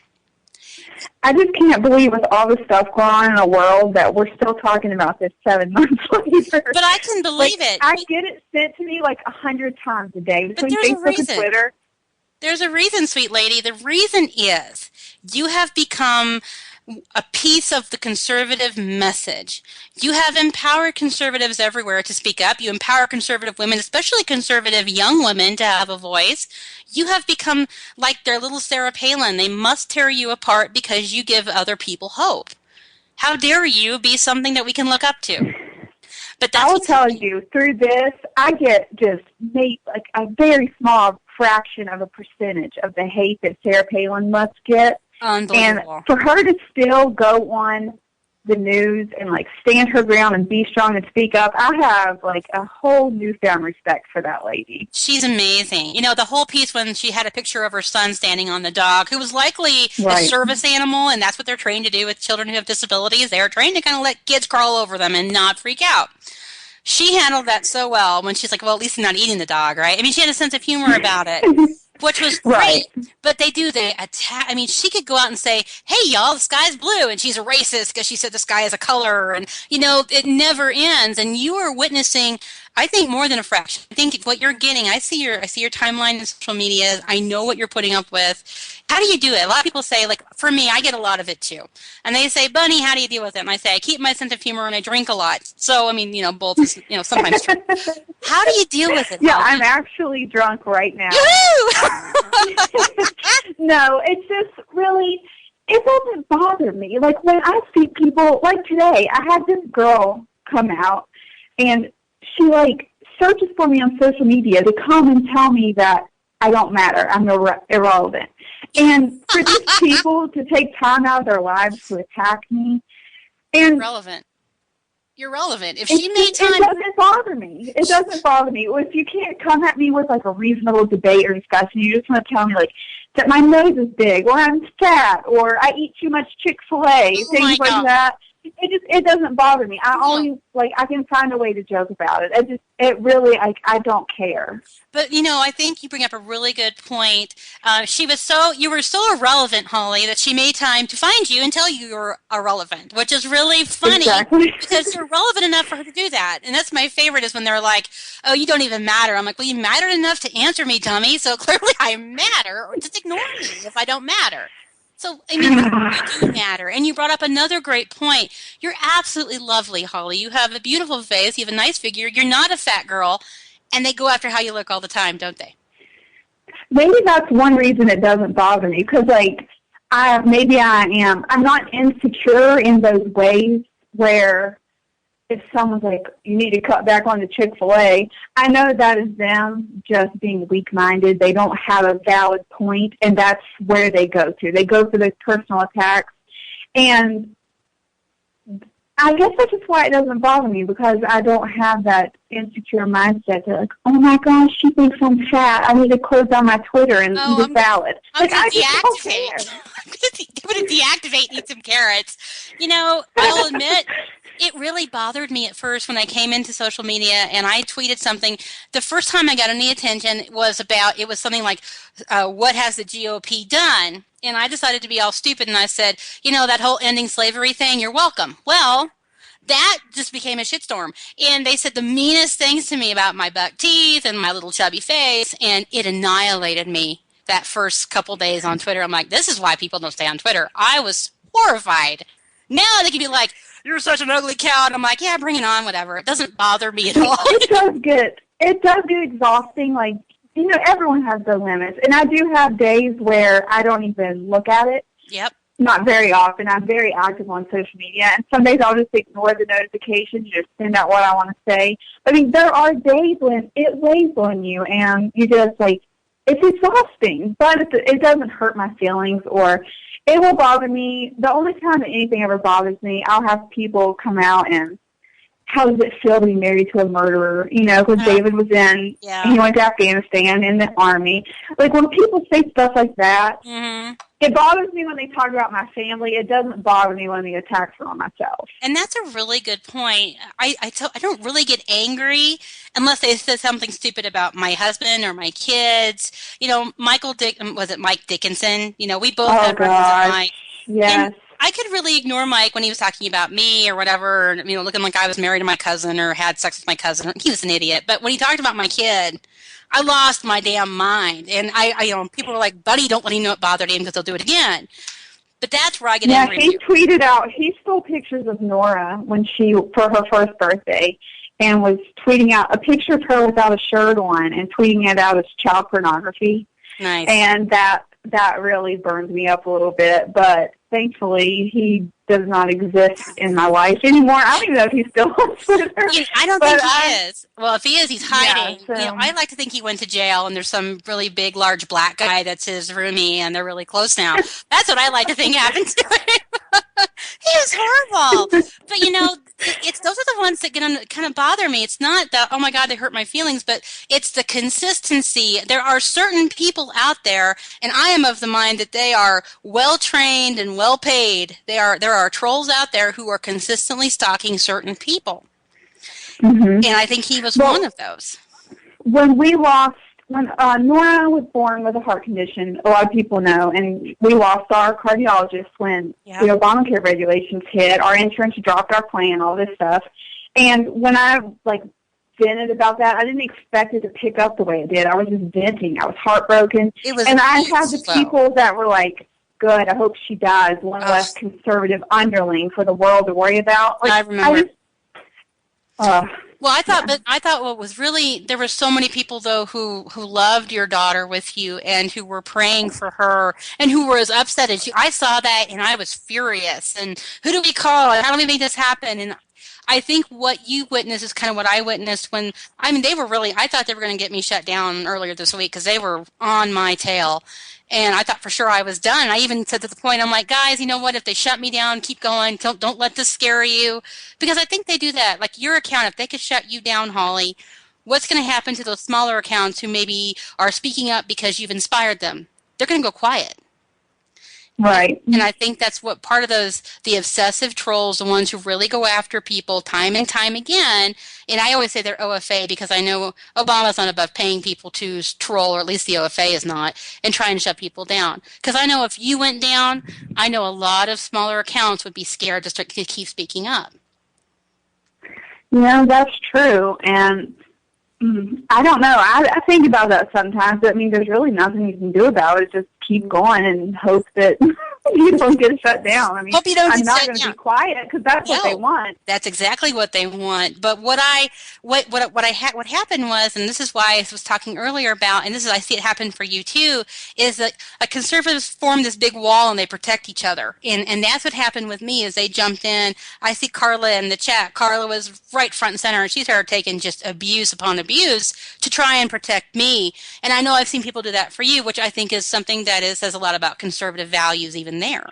I just can't believe with all the stuff going on in the world that we're still talking about this 7 months later. But I can believe it. I get it sent to me 100 times a day between Facebook and Twitter. There's a reason, sweet lady. The reason is you have become a piece of the conservative message. You have empowered conservatives everywhere to speak up. You empower conservative women, especially conservative young women, to have a voice. You have become like their little Sarah Palin. They must tear you apart because you give other people hope. How dare you be something that we can look up to? But I will tell you, through this, I get just a very small fraction of a percentage of the hate that Sarah Palin must get. And for her to still go on the news and stand her ground and be strong and speak up, I have a whole newfound respect for that lady. She's amazing. You know, the whole piece when she had a picture of her son standing on the dog, who was likely a service animal, and that's what they're trained to do with children who have disabilities. They're trained to kind of let kids crawl over them and not freak out. She handled that so well when she's like, well, at least I'm not eating the dog, right? I mean, she had a sense of humor about it. Which was great, but they attack. I mean, she could go out and say, hey, y'all, the sky's blue, and she's a racist because she said the sky is a color, and, it never ends, and you are witnessing, I think, more than a fraction. I think what you're getting, I see your timeline in social media, I know what you're putting up with. How do you do it? A lot of people say, for me, I get a lot of it, too. And they say, Bunny, how do you deal with it? And I say, I keep my sense of humor and I drink a lot. So, I mean, both is, sometimes true. How do you deal with it? Yeah, I'm actually drunk right now. No, it's just really, it doesn't bother me. When I see people, today, I had this girl come out, and she, searches for me on social media to come and tell me that I don't matter, I'm irrelevant. And for these people to take time out of their lives to attack me, and You're relevant. If she made time... It doesn't bother me. It doesn't bother me. If you can't come at me with, a reasonable debate or discussion, you just want to tell me, that my nose is big, or I'm fat, or I eat too much Chick-fil-A, things like that. It doesn't bother me. I always, I can find a way to joke about it. It really, I don't care. But, I think you bring up a really good point. You were so irrelevant, Holly, that she made time to find you and tell you you're irrelevant, which is really funny because you're relevant enough for her to do that. And that's my favorite is when they're like, oh, you don't even matter. I'm like, well, you mattered enough to answer me, dummy, so clearly I matter, or just ignore me if I don't matter. So, I mean, you do matter. And you brought up another great point. You're absolutely lovely, Holly. You have a beautiful face. You have a nice figure. You're not a fat girl. And they go after how you look all the time, don't they? Maybe that's one reason it doesn't bother me. Because, I'm not insecure in those ways where if someone's like, you need to cut back on the Chick-fil-A, I know that is them just being weak-minded. They don't have a valid point, and that's where they go to. They go for those personal attacks. And I guess that's just why it doesn't bother me, because I don't have that insecure mindset to oh my gosh, she thinks I'm fat. I need to close down my Twitter and eat a salad. I'm going to deactivate. I'm going to deactivate and eat some carrots. I'll admit, it really bothered me at first when I came into social media and I tweeted something. The first time I got any attention was something like, what has the GOP done? And I decided to be all stupid and I said, that whole ending slavery thing, you're welcome. Well, that just became a shitstorm. And they said the meanest things to me about my buck teeth and my little chubby face, and it annihilated me that first couple days on Twitter. I'm like, this is why people don't stay on Twitter. I was horrified. Now they can be like, you're such an ugly cow. And I'm like, yeah, bring it on, whatever. It doesn't bother me at all. It does get exhausting. Everyone has their limits. And I do have days where I don't even look at it. Yep. Not very often. I'm very active on social media. And some days I'll just ignore the notifications, just send out what I want to say. I mean, there are days when it weighs on you and you just it's exhausting. But it doesn't hurt my feelings or It will bother me. The only time that anything ever bothers me, I'll have people come out and, how does it feel to be married to a murderer? You know, because David was in, he went to Afghanistan in the Army. Like, when people say stuff like that, it bothers me when they talk about my family. It doesn't bother me when the attacks are on myself. And that's a really good point. I don't really get angry unless they said something stupid about my husband or my kids. You know, Mike Dickinson? You know, we both had records of Mike. Yes. And I could really ignore Mike when he was talking about me or whatever, you know, looking like I was married to my cousin or had sex with my cousin. He was an idiot. But when he talked about my kid, I lost my damn mind. And I you know, people were like, "Buddy, don't let him know it bothered him because they'll do it again." But that's where I get angry. Yeah, he tweeted out, he stole pictures of Nora for her first birthday, and was tweeting out a picture of her without a shirt on and tweeting it out as child pornography. Nice. And that really burned me up a little bit, but thankfully he does not exist in my life anymore. I don't even know if he's still on Twitter. I don't think he is. Well, if he is, he's hiding. Yeah, so, you know, I like to think he went to jail and there's some really big, large black guy that's his roomie and they're really close now. That's what I like to think happened to him. He was horrible. But, you know, those are the ones that kind of bother me. It's not the, oh, my God, they hurt my feelings, but it's the consistency. There are certain people out there, and I am of the mind that they are well-trained and well-paid. There are trolls out there who are consistently stalking certain people. And I think he was one of those. When Nora was born with a heart condition, a lot of people know, and we lost our cardiologist when the Obamacare regulations hit. Our insurance dropped our plan, all this stuff. And when I, vented about that, I didn't expect it to pick up the way it did. I was just venting. I was heartbroken. I had the people that were like, good, I hope she dies, one less conservative underling for the world to worry about. I remember. Well, I thought what was really, there were so many people though who loved your daughter with you and who were praying for her and who were as upset as you. I saw that and I was furious. And who do we call? And how do we make this happen? And I think what you witnessed is kind of what I witnessed when, they were really, I thought they were going to get me shut down earlier this week because they were on my tail. And I thought for sure I was done. I even said to the point, I'm like, guys, you know what? If they shut me down, keep going. Don't let this scare you. Because I think they do that. Like your account, if they could shut you down, Holly, what's going to happen to those smaller accounts who maybe are speaking up because you've inspired them? They're going to go quiet. Right. And I think that's what part of the obsessive trolls, the ones who really go after people time and time again, and I always say they're OFA because I know Obama's not above paying people to troll, or at least the OFA is not, and trying to shut people down. Because I know if you went down, I know a lot of smaller accounts would be scared to keep speaking up. Yeah, that's true. And I don't know. I think about that sometimes. But, there's really nothing you can do about it. Just keep going and hope that you don't get shut down. Hope you don't I'm get not shut going to down. be quiet because that's what they want. That's exactly what they want. But what happened was, and this is why I was talking earlier about, and I see it happen for you too, is that conservatives form this big wall and they protect each other. And that's what happened with me is they jumped in. I see Carla in the chat. Carla was right front and center, and she started taking just abuse upon abuse to try and protect me. And I know I've seen people do that for you, which I think is something that says a lot about conservative values even there.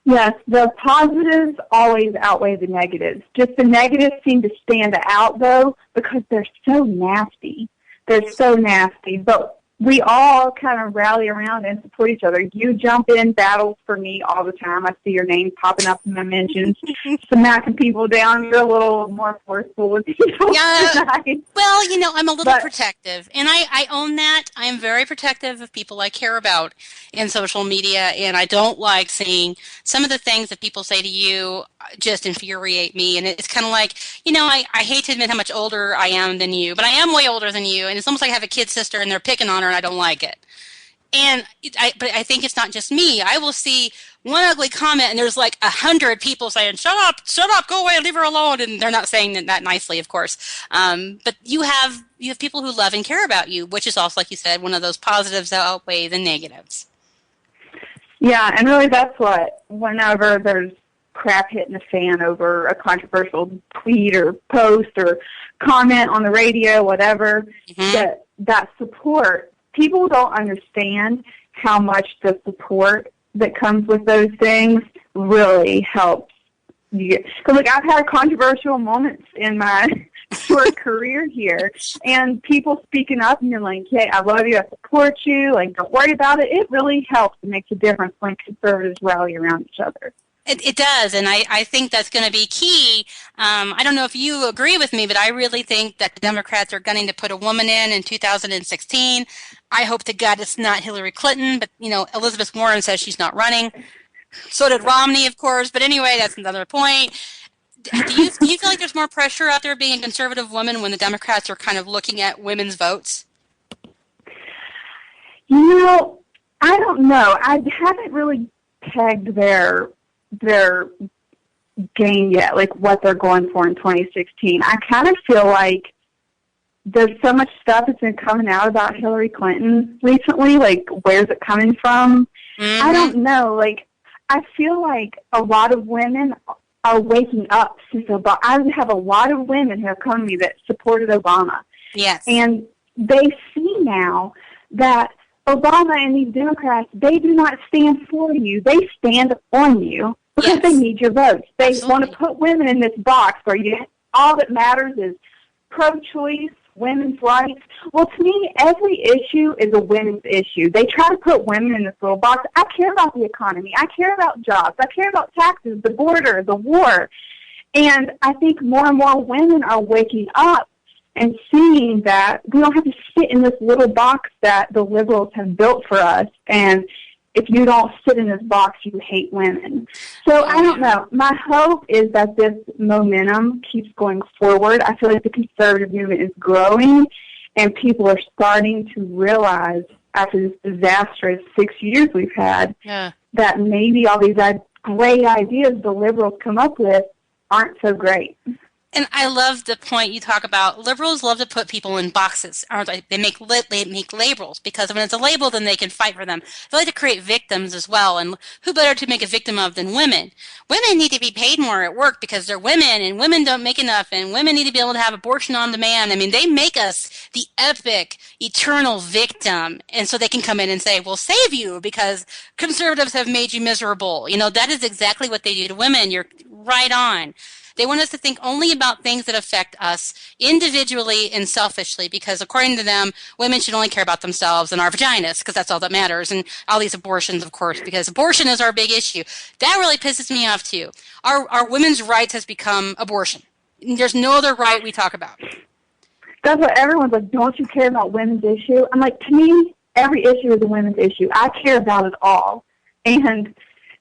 Yes, the positives always outweigh the negatives. Just the negatives seem to stand out, though, because they're so nasty. They're so nasty. But we all kind of rally around and support each other. You jump in battles for me all the time. I see your name popping up in my mentions, smacking people down. You're a little more forceful with people tonight. Well, I'm a little protective, and I own that. I am very protective of people I care about in social media, and I don't like seeing some of the things that people say to you just infuriate me. And it's kind of like, I hate to admit how much older I am than you, but I am way older than you, and it's almost like I have a kid sister, and they're picking on her, and I don't like it. But I think it's not just me. I will see one ugly comment, and there's 100 people saying, shut up, go away, leave her alone. And they're not saying that nicely, of course. But you have people who love and care about you, which is also, like you said, one of those positives that outweigh the negatives. Yeah, and really that's what, whenever there's crap hitting the fan over a controversial tweet or post or comment on the radio, whatever, that support, people don't understand how much the support that comes with those things really helps. Because I've had controversial moments in my short career here, and people speaking up and you're like, "Hey, I love you, I support you, like, don't worry about it." It really helps and makes a difference when conservatives rally around each other. It does, and I think that's going to be key. I don't know if you agree with me, but I really think that the Democrats are gunning to put a woman in 2016. I hope to God it's not Hillary Clinton, but, Elizabeth Warren says she's not running. So did Romney, of course, but anyway, that's another point. Do you feel like there's more pressure out there being a conservative woman when the Democrats are kind of looking at women's votes? I don't know. I haven't really pegged their game yet, like what they're going for in 2016. I kind of feel like there's so much stuff that's been coming out about Hillary Clinton recently, like where's it coming from? I don't know. Like, I feel like a lot of women are waking up since Obama. I have a lot of women who have come to me that supported Obama. Yes. And they see now that Obama and these Democrats, they do not stand for you. They stand on you because they need your votes. They want to put women in this box where all that matters is pro-choice, women's rights. Well, to me, every issue is a women's issue. They try to put women in this little box. I care about the economy. I care about jobs. I care about taxes, the border, the war. And I think more and more women are waking up and seeing that we don't have to sit in this little box that the liberals have built for us. And if you don't sit in this box, you hate women. So I don't know. My hope is that this momentum keeps going forward. I feel like the conservative movement is growing, and people are starting to realize after this disastrous 6 years we've had that maybe all these great ideas the liberals come up with aren't so great. And I love the point you talk about. Liberals love to put people in boxes. They make labels, because when it's a label, then they can fight for them. They like to create victims as well. And who better to make a victim of than women? Women need to be paid more at work because they're women, and women don't make enough, and women need to be able to have abortion on demand. I mean, they make us the epic, eternal victim. And so they can come in and say, we'll save you because conservatives have made you miserable. That is exactly what they do to women. You're right on. They want us to think only about things that affect us individually and selfishly, because according to them, women should only care about themselves and our vaginas, because that's all that matters, and all these abortions, of course, because abortion is our big issue. That really pisses me off, too. Our women's rights has become abortion. There's no other right we talk about. That's what everyone's like, don't you care about women's issue? I'm like, to me, every issue is a women's issue. I care about it all. And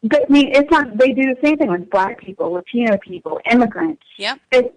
but, I mean, it's not. They do the same thing with Black people, Latino people, immigrants. Yep. It's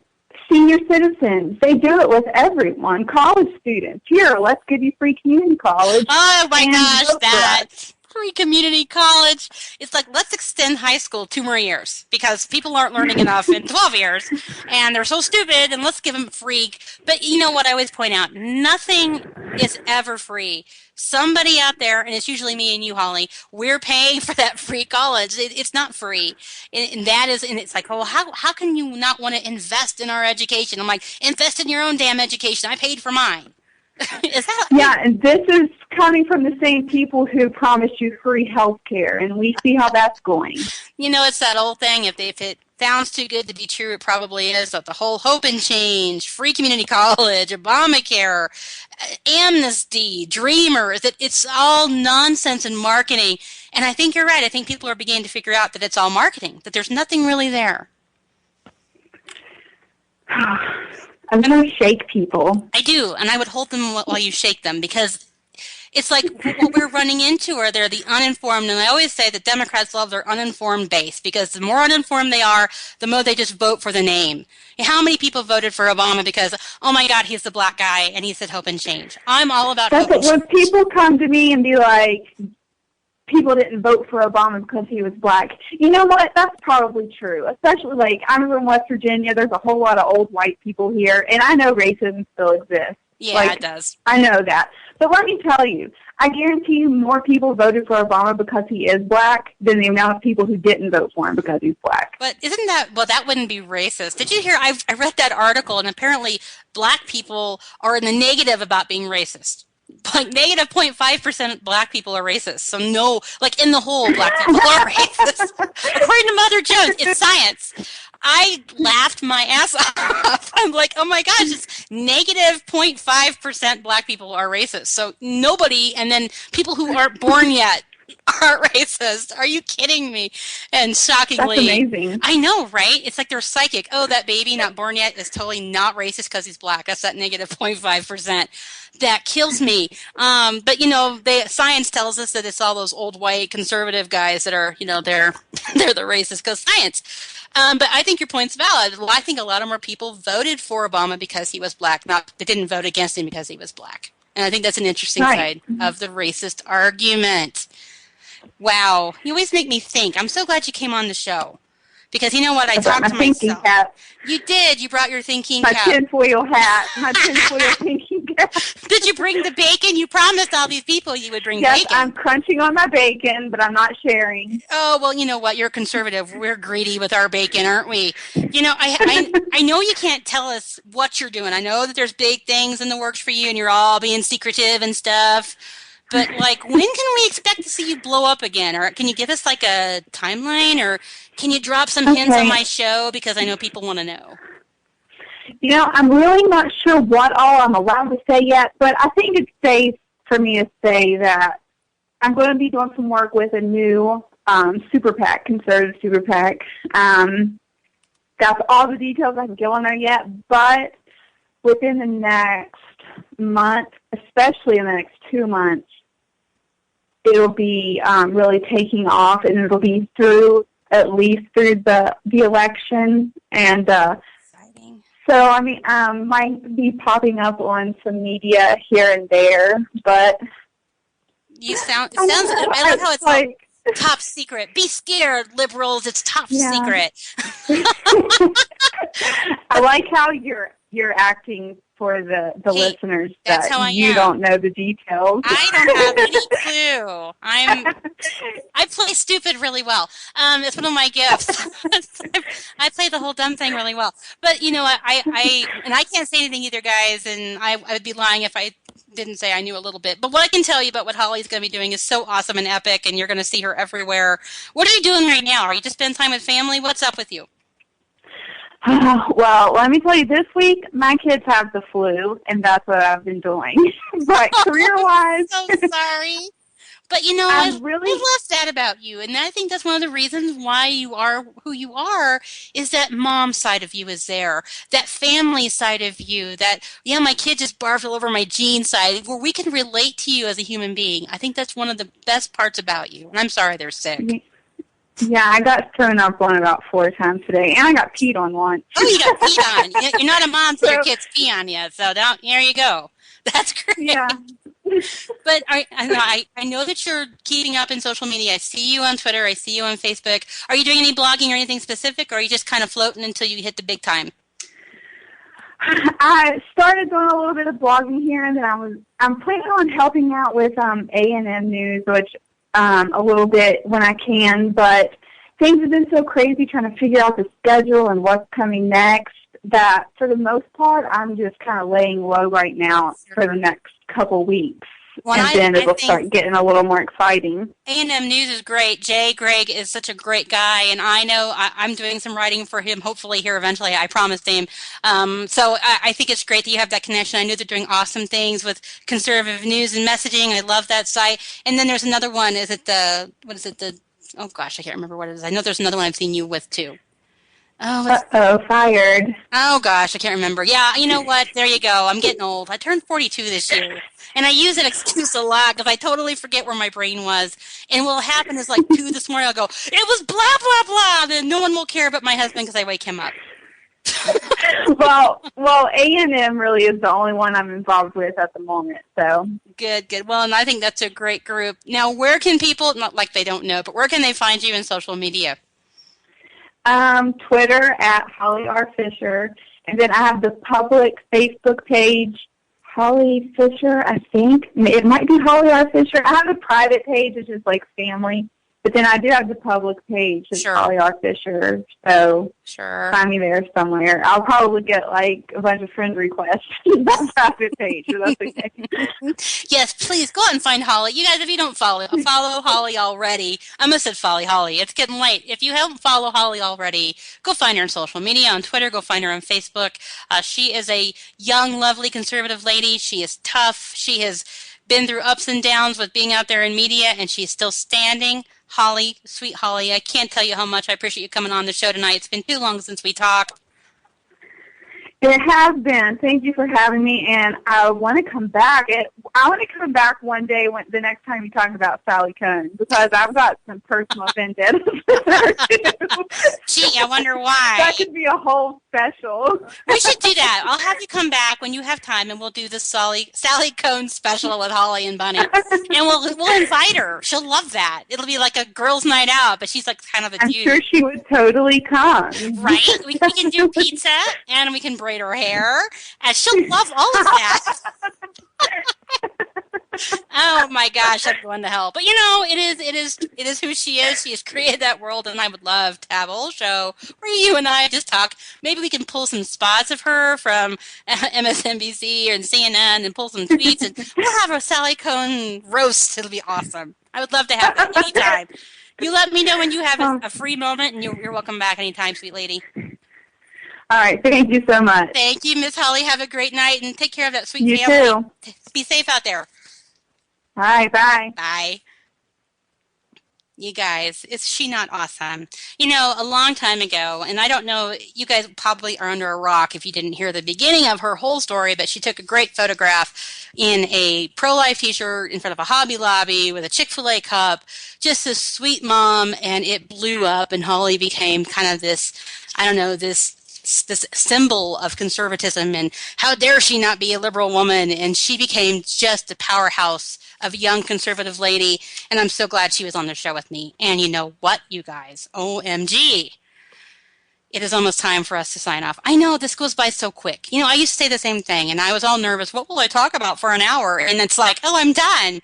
senior citizens. They do it with everyone. College students. Here, let's give you free community college. Oh my gosh, that free community college. It's like, let's extend high school 2 more years because people aren't learning enough in 12 years, and they're so stupid. And let's give them free. But you know what I always point out? Nothing is ever free. Somebody out there, and it's usually me and you, Holly, we're paying for that free college. It's not free. And it's like, oh, how can you not want to invest in our education? I'm like, invest in your own damn education. I paid for mine. And this is coming from the same people who promised you free health care, and we see how that's going. It's that old thing. If it sounds too good to be true, it probably is. But the whole hope and change, free community college, Obamacare, amnesty, dreamers, it's all nonsense and marketing. And I think you're right. I think people are beginning to figure out that it's all marketing, that there's nothing really there. I'm going to shake people. I do, and I would hold them while you shake them, because it's like what we're running into are they're the uninformed, and I always say that Democrats love their uninformed base, because the more uninformed they are, the more they just vote for the name. How many people voted for Obama because, oh my God, he's the Black guy, and he said hope and change? I'm all about hope and change. When people come to me and be like, people didn't vote for Obama because he was Black. You know what? That's probably true. Especially, like, I'm from West Virginia. There's a whole lot of old white people here, and I know racism still exists. Yeah, it does. I know that. But let me tell you, I guarantee you more people voted for Obama because he is Black than the amount of people who didn't vote for him because he's Black. But isn't that, well, that wouldn't be racist. Did you hear, I read that article, and apparently Black people are in the negative about being racist. like negative 0.5% black people are racist. So no, like in the whole, black people are racist. According to Mother Jones, it's science. I laughed my ass off. I'm like, oh my gosh, it's negative 0.5% black people are racist. So nobody, and then people who aren't born yet aren't racist. Are you kidding me? And shockingly, that's amazing. I know, right? It's like they're psychic. Oh, that baby not born yet is totally not racist because he's black. That's that negative 0.5%. That kills me. But you know, science tells us that it's all those old white conservative guys that are, you know, they're the racist because science. But I think your point's valid. I think a lot of more people voted for Obama because he was black. They didn't vote against him because he was black. And I think that's an interesting side of the racist argument. Wow. You always make me think. I'm so glad you came on the show. Because you know what? I talked to myself. Hat. You did. You brought your thinking cap. My tinfoil hat. My tinfoil thinking cap. Did you bring the bacon? You promised all these people you would bring bacon. Yes, I'm crunching on my bacon, but I'm not sharing. Oh, well, you know what? You're conservative. We're greedy with our bacon, aren't we? You know, I know you can't tell us what you're doing. I know that there's big things in the works for you, and you're all being secretive and stuff. But, like, when can we expect to see you blow up again? Or can you give us, like, a timeline? Or can you drop some hints on my show? Because I know people want to know. You know, I'm really not sure what all I'm allowed to say yet, but I think it's safe for me to say that I'm going to be doing some work with a new super PAC, conservative super PAC. That's all the details I can go on there yet, but within the next month, especially in the next 2 months, it'll be really taking off, and it'll be at least through the election. And so, I mean, might be popping up on some media here and there, but I love how it's like top secret. Be scared, liberals. It's top secret. I like how you're acting for the listeners that you don't know the details. I don't have any clue. I play stupid really well. It's one of my gifts. I play the whole dumb thing really well. But you know, I can't say anything either, guys, and I would be lying if I didn't say I knew a little bit. But what I can tell you about what Holly's going to be doing is so awesome and epic, and you're going to see her everywhere. What are you doing right now? Are you just spending time with family? What's up with you? Well, let me tell you, this week my kids have the flu, and that's what I've been doing. But career-wise, I'm so sorry. But you know, I love that about you, and I think that's one of the reasons why you are who you are. Is that mom side of you is there, that family side of you, that my kid just barfed all over my gene side, where we can relate to you as a human being. I think that's one of the best parts about you. And I'm sorry they're sick. Yeah, I got thrown up on about 4 times today, and I got peed on once. Oh, you got peed on. You're not a mom, so your kids pee on you. So there you go. That's great. Yeah. But I know that you're keeping up in social media. I see you on Twitter. I see you on Facebook. Are you doing any blogging or anything specific, or are you just kind of floating until you hit the big time? I started doing a little bit of blogging here, and then I'm planning on helping out with A&M News, which a little bit when I can, but things have been so crazy trying to figure out the schedule and what's coming next that for the most part I'm just kind of laying low right now for the next couple weeks. Well, and then it'll start getting a little more exciting. A&M News is great. Jay Gregg is such a great guy, and I know I'm doing some writing for him, hopefully here eventually. I promised him. So I think it's great that you have that connection. I know they're doing awesome things with conservative news and messaging. I love that site. And then there's another one. Oh, gosh, I can't remember what it is. I know there's another one I've seen you with, too. Oh, fired. Oh, gosh, I can't remember. Yeah, you know what? There you go. I'm getting old. I turned 42 this year. And I use that excuse a lot because I totally forget where my brain was. And what'll happen is like 2 this morning, I'll go, it was blah, blah, blah. Then no one will care but my husband because I wake him up. Well, A&M really is the only one I'm involved with at the moment. So Good. Well, and I think that's a great group. Now, where can people, not like they don't know, but where can they find you in social media? Twitter at Holly R. Fisher. And then I have the public Facebook page, Holly Fisher, I think. It might be Holly R. Fisher. I have a private page, which is like family. But then I do have the public page, it's Holly R. Fisher, so find me there somewhere. I'll probably get like a bunch of friend requests to that private page, so that's okay. Yes, please go out and find Holly. You guys, if you don't follow Holly already, I must have follow Holly. It's getting late. If you haven't followed Holly already, go find her on social media, on Twitter, go find her on Facebook. She is a young, lovely, conservative lady. She is tough. She has been through ups and downs with being out there in media, and she's still standing. Holly, sweet Holly, I can't tell you how much I appreciate you coming on the show tonight. It's been too long since we talked. It has been. Thank you for having me, and I want to come back. I want to come back one day the next time you talk about Sally Cohn, because I've got some personal vendettas with her, too. Gee, I wonder why. That could be a whole special. We should do that. I'll have you come back when you have time, and we'll do the Sally Cohn special with Holly and Bunny. And we'll invite her. She'll love that. It'll be like a girls' night out, but she's like kind of a dude. I'm sure she would totally come. Right? We can do pizza, and we can braid her hair, and she'll love all of that. Oh my gosh, I'm going to hell. But you know, it is who she is. She has created that world, and I would love to have a whole show where you and I just talk. Maybe we can pull some spots of her from MSNBC and CNN and pull some tweets, and we'll have a Sally Cohn roast. It'll be awesome. I would love to have that anytime. You let me know when you have a free moment, and you're welcome back anytime, sweet lady. All right, thank you so much. Thank you, Miss Holly. Have a great night, and take care of that sweet you family. Too. Be safe out there. All right, bye. Bye. You guys, is she not awesome? You know, a long time ago, and I don't know, you guys probably are under a rock if you didn't hear the beginning of her whole story, but she took a great photograph in a pro-life t-shirt in front of a Hobby Lobby with a Chick-fil-A cup, just this sweet mom, and it blew up, and Holly became kind of this, I don't know, this symbol of conservatism, and how dare she not be a liberal woman, and she became just a powerhouse of a young conservative lady, and I'm so glad she was on the show with me. And you know what, you guys? OMG. It is almost time for us to sign off. I know, this goes by so quick. You know, I used to say the same thing, and I was all nervous. What will I talk about for an hour? And it's like, oh, I'm done.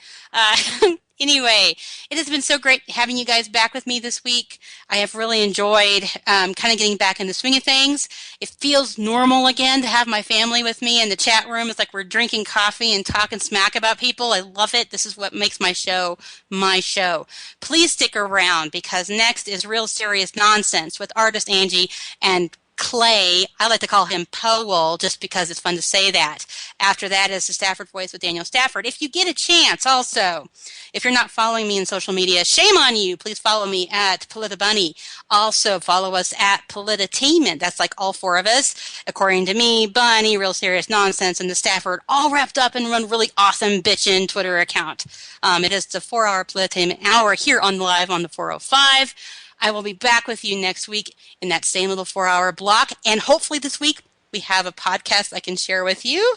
Anyway, it has been so great having you guys back with me this week. I have really enjoyed kind of getting back in the swing of things. It feels normal again to have my family with me in the chat room. It's like we're drinking coffee and talking smack about people. I love it. This is what makes my show my show. Please stick around, because next is Real Serious Nonsense with artist Angie and Clay. I like to call him Powell just because it's fun to say that. After that is the Stafford Voice with Daniel Stafford. If you get a chance, also, if you're not following me in social media, shame on you. Please follow me at PolitiBunny. Also, follow us at Polititainment. That's like all four of us. According to me, Bunny, Real Serious Nonsense, and the Stafford all wrapped up in one really awesome bitchin' Twitter account. It is the 4-hour Polititainment hour here on Live on the 405. I will be back with you next week in that same little 4-hour block. And hopefully this week we have a podcast I can share with you.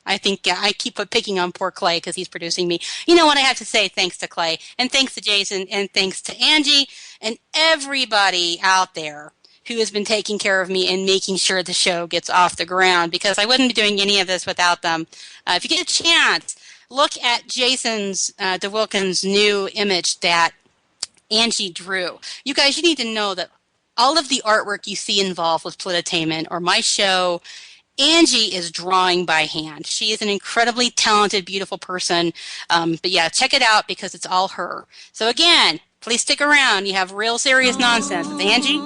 I think I keep picking on poor Clay because he's producing me. You know what, I have to say thanks to Clay, and thanks to Jason, and thanks to Angie, and everybody out there who has been taking care of me and making sure the show gets off the ground, because I wouldn't be doing any of this without them. If you get a chance, look at Jason's DeWilkins' new image that Angie drew. You guys, you need to know that all of the artwork you see involved with Polititainment or my show, Angie is drawing by hand. She is an incredibly talented, beautiful person. But yeah, check it out because it's all her. So again, please stick around. You have Real Serious Nonsense with Angie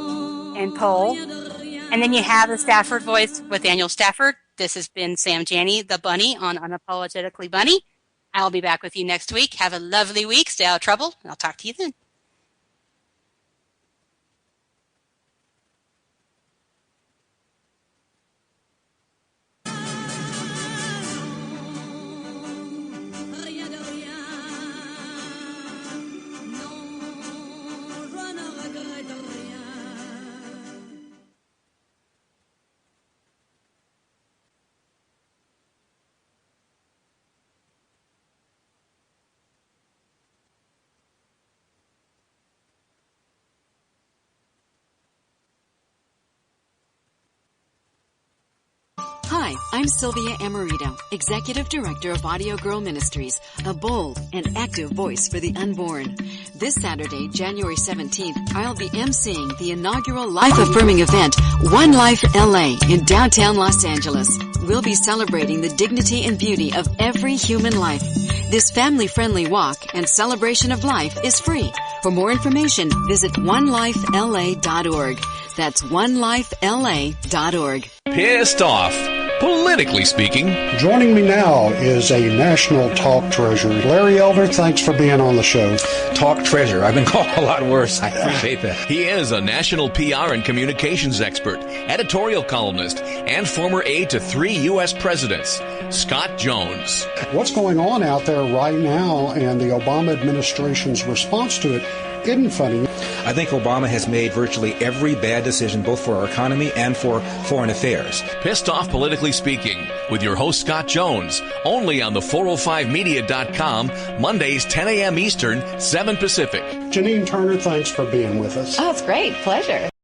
and Cole. And then you have the Stafford Voice with Daniel Stafford. This has been Sam Janney, the Bunny, on Unapologetically Bunny. I'll be back with you next week. Have a lovely week. Stay out of trouble, and I'll talk to you then. Hi, I'm Sylvia Amarito, Executive Director of Audio Girl Ministries, a bold and active voice for the unborn. This Saturday, January 17th, I'll be emceeing the inaugural life-affirming event, One Life LA, in downtown Los Angeles. We'll be celebrating the dignity and beauty of every human life. This family-friendly walk and celebration of life is free. For more information, visit onelifela.org. That's onelifela.org. Pissed off. Politically speaking. Joining me now is a national talk treasure. Larry Elder, thanks for being on the show. Talk treasure. I've been called a lot worse. I appreciate that. He is a national PR and communications expert, editorial columnist, and former aide to 3 U.S. presidents. Scott Jones. What's going on out there right now and the Obama administration's response to it isn't funny. I think Obama has made virtually every bad decision, both for our economy and for foreign affairs. Pissed Off Politically Speaking, with your host Scott Jones, only on the 405media.com, Mondays 10 a.m. Eastern, 7 Pacific. Janine Turner, thanks for being with us. Oh, it's great. Pleasure.